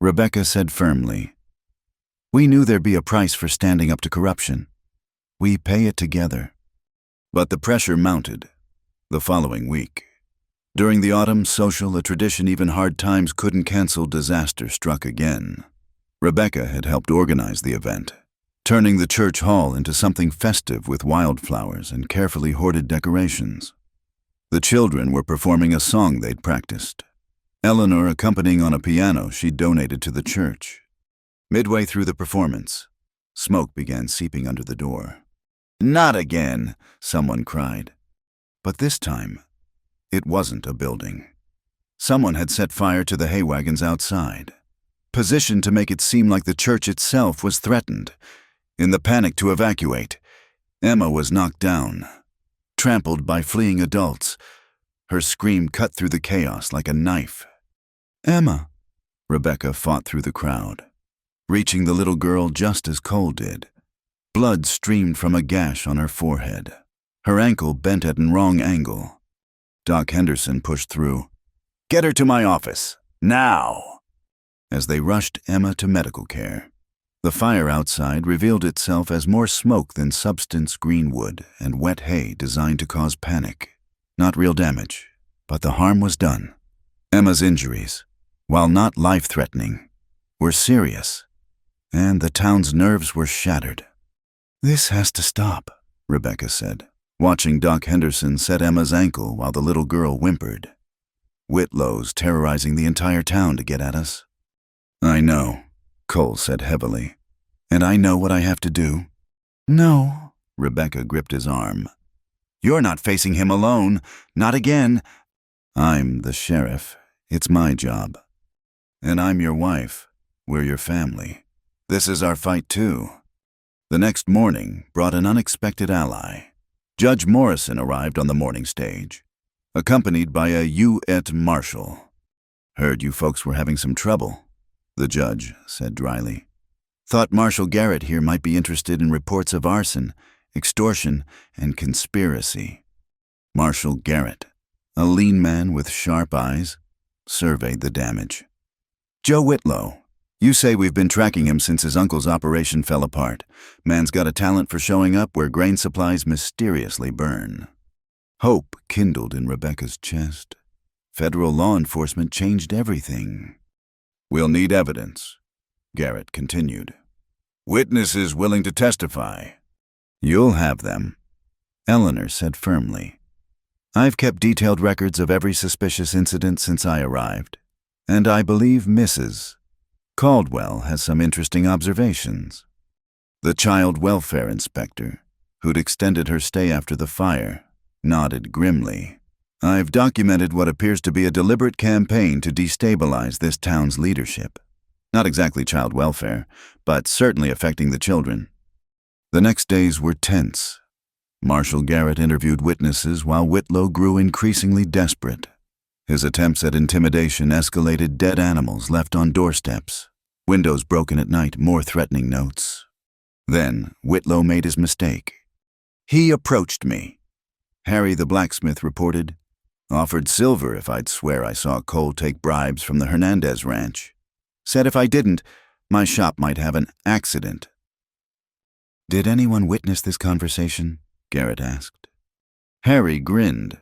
Rebecca said firmly. "We knew there'd be a price for standing up to corruption. We pay it together." But the pressure mounted. The following week, during the autumn social, a tradition even hard times couldn't cancel, disaster struck again. Rebecca had helped organize the event, turning the church hall into something festive with wildflowers and carefully hoarded decorations. The children were performing a song they'd practiced, Eleanor accompanying on a piano she'd donated to the church. Midway through the performance, smoke began seeping under the door. "Not again," someone cried. But this time, it wasn't a building. Someone had set fire to the hay wagons outside, positioned to make it seem like the church itself was threatened. In the panic to evacuate, Emma was knocked down, trampled by fleeing adults. Her scream cut through the chaos like a knife. "Emma!" Rebecca fought through the crowd, reaching the little girl just as Cole did. Blood streamed from a gash on her forehead, her ankle bent at an wrong angle. Doc Henderson pushed through. "Get her to my office, now!" As they rushed Emma to medical care, the fire outside revealed itself as more smoke than substance, green wood, and wet hay designed to cause panic. Not real damage, but the harm was done. Emma's injuries, while not life-threatening, were serious, and the town's nerves were shattered. "This has to stop," Rebecca said, watching Doc Henderson set Emma's ankle while the little girl whimpered. "Whitlow's terrorizing the entire town to get at us." "I know," Cole said heavily. And I know what I have to do. No, Rebecca gripped his arm. You're not facing him alone. Not again. I'm the sheriff. It's my job. And I'm your wife. We're your family. This is our fight too. The next morning brought an unexpected ally. Judge Morrison arrived on the morning stage, accompanied by a U.S. Marshal. Heard you folks were having some trouble, the judge said dryly. Thought Marshal Garrett here might be interested in reports of arson, extortion, and conspiracy. Marshal Garrett, a lean man with sharp eyes, surveyed the damage. Joe Whitlow, you say we've been tracking him since his uncle's operation fell apart. Man's got a talent for showing up where grain supplies mysteriously burn. Hope kindled in Rebecca's chest. Federal law enforcement changed everything. We'll need evidence, Garrett continued. Witnesses willing to testify. You'll have them, Eleanor said firmly. I've kept detailed records of every suspicious incident since I arrived, and I believe Mrs. Caldwell has some interesting observations. The child welfare inspector, who'd extended her stay after the fire, nodded grimly. I've documented what appears to be a deliberate campaign to destabilize this town's leadership. Not exactly child welfare, but certainly affecting the children. The next days were tense. Marshal Garrett interviewed witnesses while Whitlow grew increasingly desperate. His attempts at intimidation escalated dead animals left on doorsteps, windows broken at night, more threatening notes. Then Whitlow made his mistake. He approached me, Harry the blacksmith reported. Offered silver if I'd swear I saw Cole take bribes from the Hernandez ranch. Said if I didn't, my shop might have an accident. Did anyone witness this conversation? Garrett asked. Harry grinned.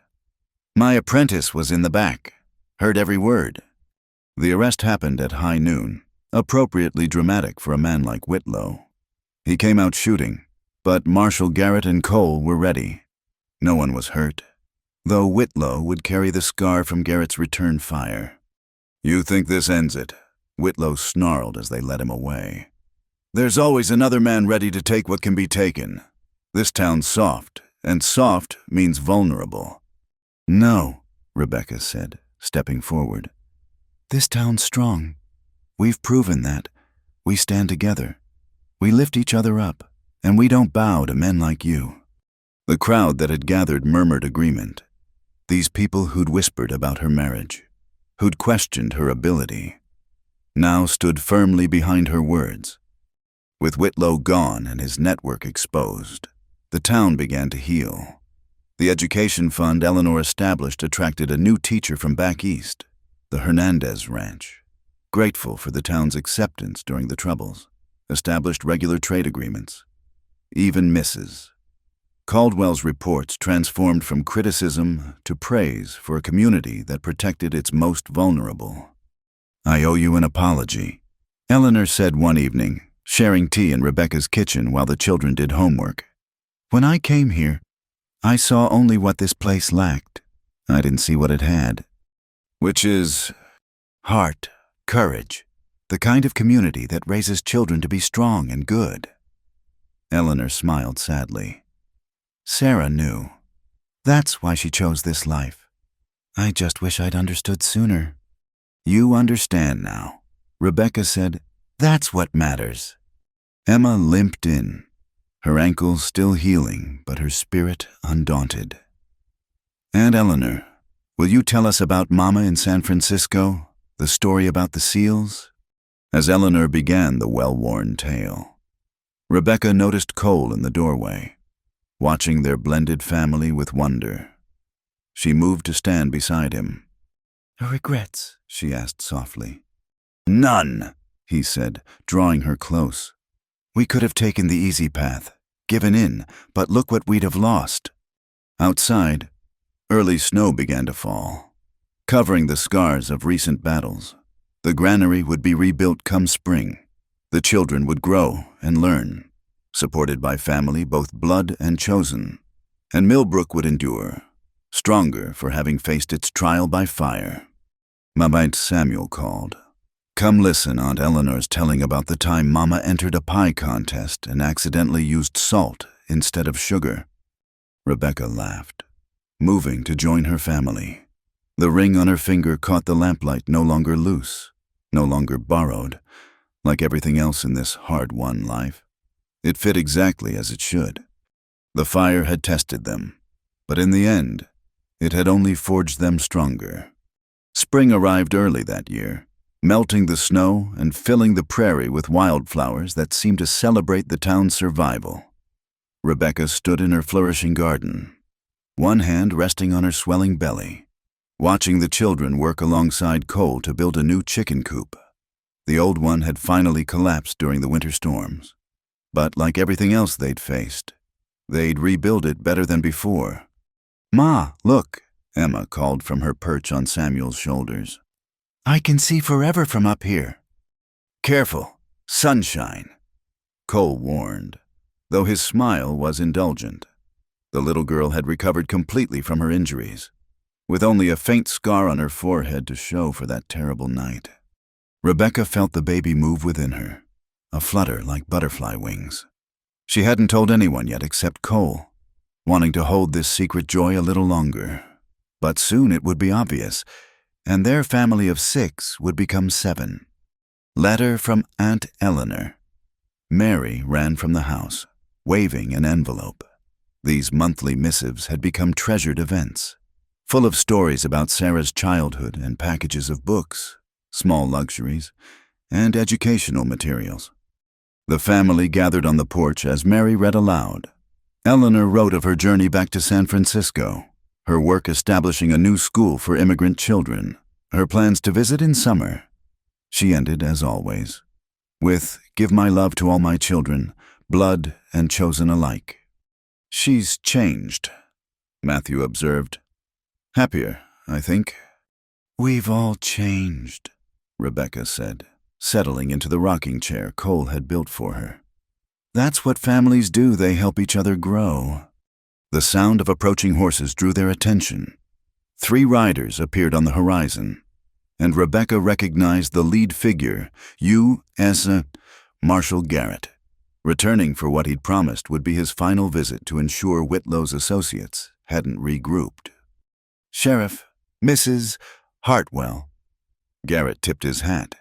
My apprentice was in the back, heard every word. The arrest happened at high noon, appropriately dramatic for a man like Whitlow. He came out shooting, but Marshal Garrett and Cole were ready. No one was hurt, though Whitlow would carry the scar from Garrett's return fire. You think this ends it? Whitlow snarled as they led him away. There's always another man ready to take what can be taken. This town's soft, and soft means vulnerable. No, Rebecca said, stepping forward. This town's strong. We've proven that. We stand together. We lift each other up, and we don't bow to men like you. The crowd that had gathered murmured agreement. These people who'd whispered about her marriage, who'd questioned her ability, now stood firmly behind her words. With Whitlow gone and his network exposed, the town began to heal. The education fund Eleanor established attracted a new teacher from back east, the Hernandez ranch. Grateful for the town's acceptance during the Troubles, established regular trade agreements. Even Mrs. Caldwell's reports transformed from criticism to praise for a community that protected its most vulnerable. I owe you an apology, Eleanor said one evening, sharing tea in Rebecca's kitchen while the children did homework. When I came here, I saw only what this place lacked. I didn't see what it had. Which is heart, courage, the kind of community that raises children to be strong and good. Eleanor smiled sadly. Sarah knew. That's why she chose this life. I just wish I'd understood sooner. You understand now, Rebecca said. That's what matters. Emma limped in, her ankles still healing, but her spirit undaunted. Aunt Eleanor, will you tell us about Mama in San Francisco, the story about the seals? As Eleanor began the well-worn tale, Rebecca noticed Cole in the doorway, watching their blended family with wonder. She moved to stand beside him. Regrets? She asked softly. None, he said, drawing her close. We could have taken the easy path, given in, but look what we'd have lost. Outside, early snow began to fall, covering the scars of recent battles. The granary would be rebuilt come spring. The children would grow and learn, supported by family both blood and chosen. And Millbrook would endure, stronger for having faced its trial by fire. Mabite Samuel called. Come listen, Aunt Eleanor's telling about the time Mama entered a pie contest and accidentally used salt instead of sugar. Rebecca laughed, moving to join her family. The ring on her finger caught the lamplight no longer loose, no longer borrowed, like everything else in this hard-won life. It fit exactly as it should. The fire had tested them, but in the end, it had only forged them stronger. Spring arrived early that year, melting the snow and filling the prairie with wildflowers that seemed to celebrate the town's survival. Rebecca stood in her flourishing garden, one hand resting on her swelling belly, watching the children work alongside Cole to build a new chicken coop. The old one had finally collapsed during the winter storms, but like everything else they'd faced, they'd rebuild it better than before. "Ma, look," Emma called from her perch on Samuel's shoulders. "I can see forever from up here." "Careful, sunshine," Cole warned, though his smile was indulgent. The little girl had recovered completely from her injuries, with only a faint scar on her forehead to show for that terrible night. Rebecca felt the baby move within her, a flutter like butterfly wings. She hadn't told anyone yet except Cole, wanting to hold this secret joy a little longer. But soon it would be obvious, and their family of 6 would become 7. Letter from Aunt Eleanor. Mary ran from the house, waving an envelope. These monthly missives had become treasured events, full of stories about Sarah's childhood and packages of books, small luxuries, and educational materials. The family gathered on the porch as Mary read aloud. Eleanor wrote of her journey back to San Francisco, her work establishing a new school for immigrant children, her plans to visit in summer. She ended, as always, with, "Give my love to all my children, blood and chosen alike." "She's changed," Matthew observed. "Happier, I think." "We've all changed," Rebecca said, settling into the rocking chair Cole had built for her. "That's what families do, they help each other grow." The sound of approaching horses drew their attention. 3 riders appeared on the horizon, and Rebecca recognized the lead figure, U.S. Marshal Garrett, returning for what he'd promised would be his final visit to ensure Whitlow's associates hadn't regrouped. "Sheriff, Mrs. Hartwell." Garrett tipped his hat.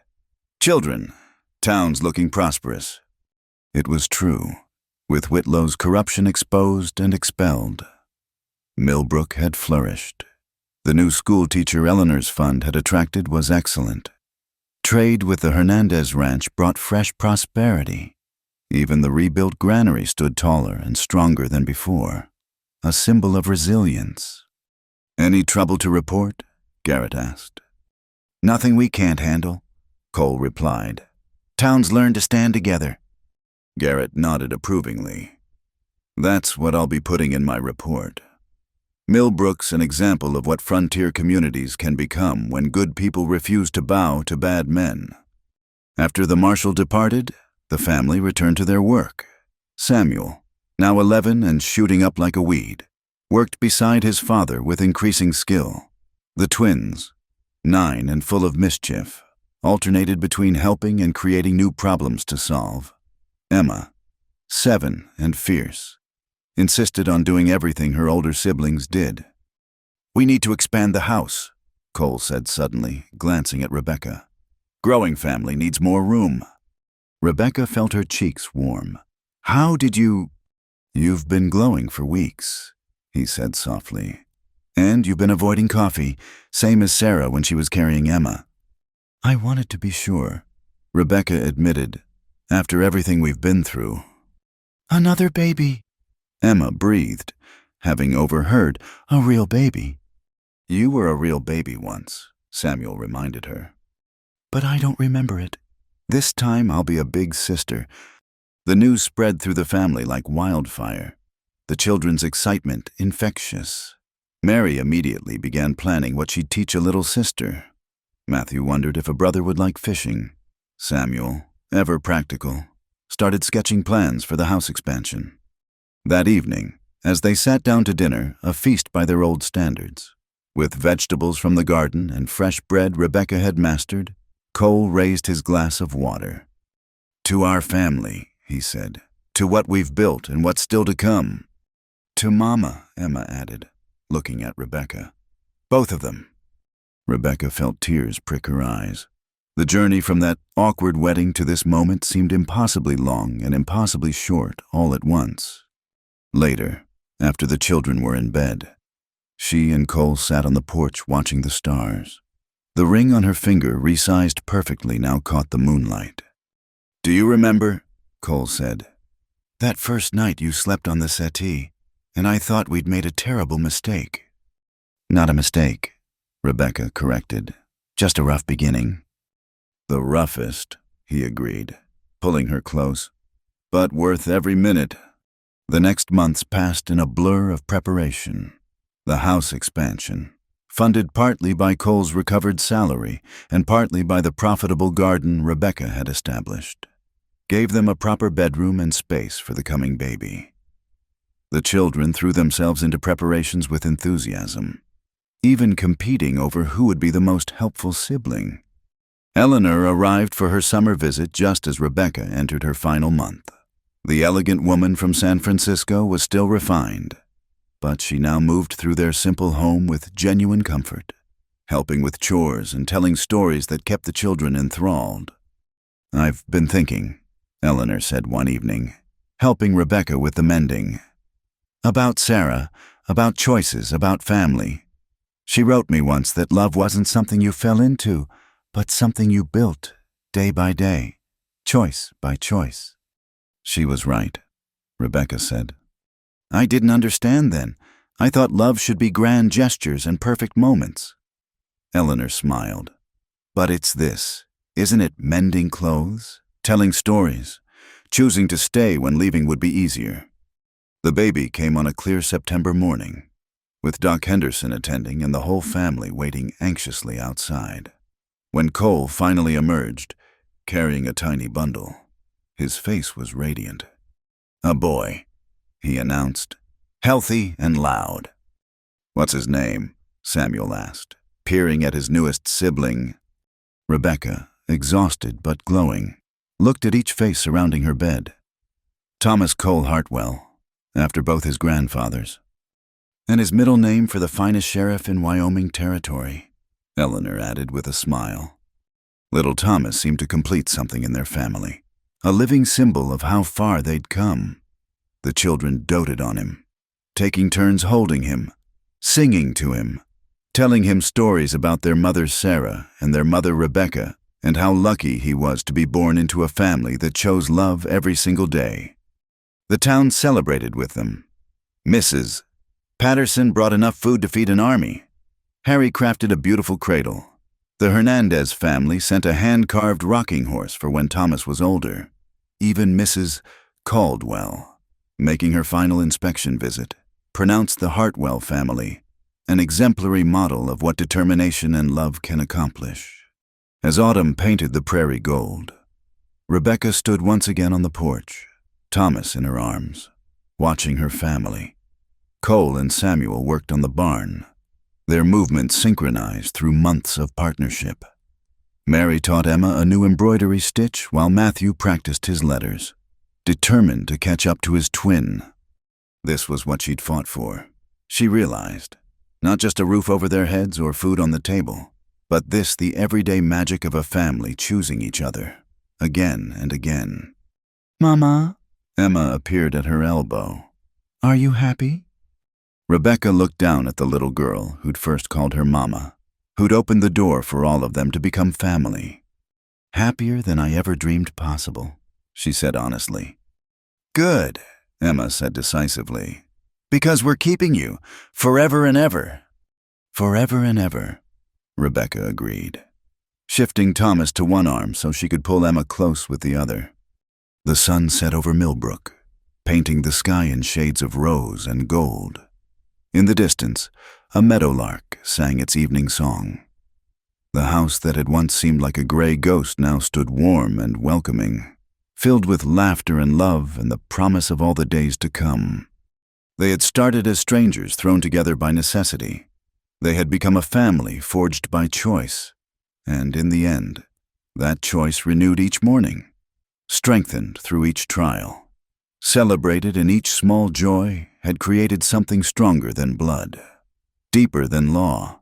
"Children, town's looking prosperous." It was true, with Whitlow's corruption exposed and expelled. Millbrook had flourished. The new school teacher Eleanor's fund had attracted was excellent. Trade with the Hernandez ranch brought fresh prosperity. Even the rebuilt granary stood taller and stronger than before, a symbol of resilience. "Any trouble to report?" Garrett asked. "Nothing we can't handle," Cole replied. "Town's learned to stand together." Garrett nodded approvingly. "That's what I'll be putting in my report. Millbrook's an example of what frontier communities can become when good people refuse to bow to bad men." After the marshal departed, the family returned to their work. Samuel, now 11 and shooting up like a weed, worked beside his father with increasing skill. The twins, 9 and full of mischief, alternated between helping and creating new problems to solve. Emma, 7 and fierce, insisted on doing everything her older siblings did. "We need to expand the house," Cole said suddenly, glancing at Rebecca. "Growing family needs more room." Rebecca felt her cheeks warm. "How did you—" "You've been glowing for weeks," he said softly. "And you've been avoiding coffee, same as Sarah when she was carrying Emma." "I wanted to be sure," Rebecca admitted, "after everything we've been through." "Another baby," Emma breathed, having overheard, "a real baby." "You were a real baby once," Samuel reminded her. "But I don't remember it. This time I'll be a big sister." The news spread through the family like wildfire, the children's excitement infectious. Mary immediately began planning what she'd teach a little sister. Matthew wondered if a brother would like fishing. Samuel, ever practical, started sketching plans for the house expansion. That evening, as they sat down to dinner, a feast by their old standards, with vegetables from the garden and fresh bread Rebecca had mastered, Cole raised his glass of water. "To our family," he said. "To what we've built and what's still to come." "To Mama," Emma added, looking at Rebecca. "Both of them." Rebecca felt tears prick her eyes. The journey from that awkward wedding to this moment seemed impossibly long and impossibly short all at once. Later, after the children were in bed, she and Cole sat on the porch watching the stars. The ring on her finger, resized perfectly, now caught the moonlight. "Do you remember," Cole said, "that first night you slept on the settee, and I thought we'd made a terrible mistake?" "Not a mistake," Rebecca corrected. "Just a rough beginning." "The roughest," he agreed, pulling her close, "but worth every minute." The next months passed in a blur of preparation. The house expansion, funded partly by Cole's recovered salary and partly by the profitable garden Rebecca had established, gave them a proper bedroom and space for the coming baby. The children threw themselves into preparations with enthusiasm, even competing over who would be the most helpful sibling. Eleanor arrived for her summer visit just as Rebecca entered her final month. The elegant woman from San Francisco was still refined, but she now moved through their simple home with genuine comfort, helping with chores and telling stories that kept the children enthralled. "I've been thinking," Eleanor said one evening, helping Rebecca with the mending. "About Sarah, about choices, about family. She wrote me once that love wasn't something you fell into, but something you built, day by day, choice by choice." "She was right," Rebecca said. "I didn't understand then. I thought love should be grand gestures and perfect moments." Eleanor smiled. "But it's this, isn't it? Mending clothes, telling stories, choosing to stay when leaving would be easier." The baby came on a clear September morning, with Doc Henderson attending and the whole family waiting anxiously outside. When Cole finally emerged, carrying a tiny bundle, his face was radiant. "A boy," he announced, "healthy and loud." "What's his name?" Samuel asked, peering at his newest sibling. Rebecca, exhausted but glowing, looked at each face surrounding her bed. "Thomas Cole Hartwell, after both his grandfathers. And his middle name for the finest sheriff in Wyoming Territory," Eleanor added with a smile. Little Thomas seemed to complete something in their family, a living symbol of how far they'd come. The children doted on him, taking turns holding him, singing to him, telling him stories about their mother Sarah and their mother Rebecca, and how lucky he was to be born into a family that chose love every single day. The town celebrated with them. Mrs. Patterson brought enough food to feed an army. Harry crafted a beautiful cradle. The Hernandez family sent a hand-carved rocking horse for when Thomas was older. Even Mrs. Caldwell, making her final inspection visit, pronounced the Hartwell family an exemplary model of what determination and love can accomplish. As autumn painted the prairie gold, Rebecca stood once again on the porch, Thomas in her arms, watching her family. Cole and Samuel worked on the barn, their movements synchronized through months of partnership. Mary taught Emma a new embroidery stitch while Matthew practiced his letters, determined to catch up to his twin. This was what she'd fought for, she realized. Not just a roof over their heads or food on the table, but this, the everyday magic of a family choosing each other, again and again. "Mama?" Emma appeared at her elbow. "Are you happy?" Rebecca looked down at the little girl who'd first called her Mama, who'd opened the door for all of them to become family. "Happier than I ever dreamed possible," she said honestly. "Good," Emma said decisively, "because we're keeping you, forever and ever." "Forever and ever," Rebecca agreed, shifting Thomas to one arm so she could pull Emma close with the other. The sun set over Millbrook, painting the sky in shades of rose and gold. In the distance, a meadowlark sang its evening song. The house that had once seemed like a gray ghost now stood warm and welcoming, filled with laughter and love and the promise of all the days to come. They had started as strangers thrown together by necessity. They had become a family forged by choice, and in the end, That choice renewed each morning, strengthened through each trial, celebrated in each small joy, had created something stronger than blood, deeper than law,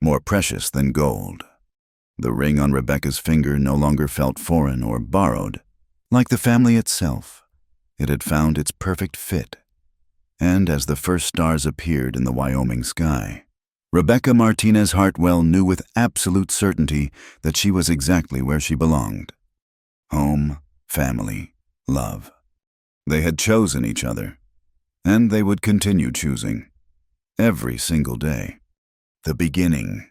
more precious than gold. The ring on Rebecca's finger no longer felt foreign or borrowed. Like the family itself, it had found its perfect fit. And as the first stars appeared in the Wyoming sky, Rebecca Martinez Hartwell knew with absolute certainty that she was exactly where she belonged. Home, family, love. They had chosen each other, and they would continue choosing, every single day. The beginning.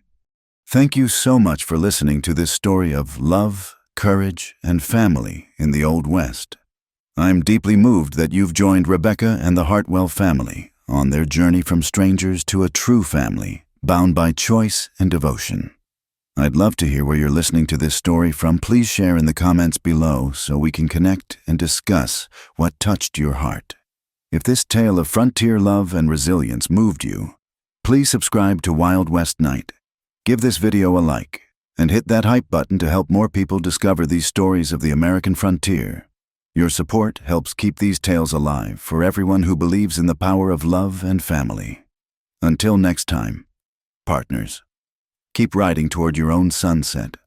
Thank you so much for listening to this story of love, courage, and family in the Old West. I'm deeply moved that you've joined Rebecca and the Hartwell family on their journey from strangers to a true family, bound by choice and devotion. I'd love to hear where you're listening to this story from. Please share in the comments below so we can connect and discuss what touched your heart. If this tale of frontier love and resilience moved you, please subscribe to Wild West Night. Give this video a like and hit that hype button to help more people discover these stories of the American frontier. Your support helps keep these tales alive for everyone who believes in the power of love and family. Until next time, partners, keep riding toward your own sunset.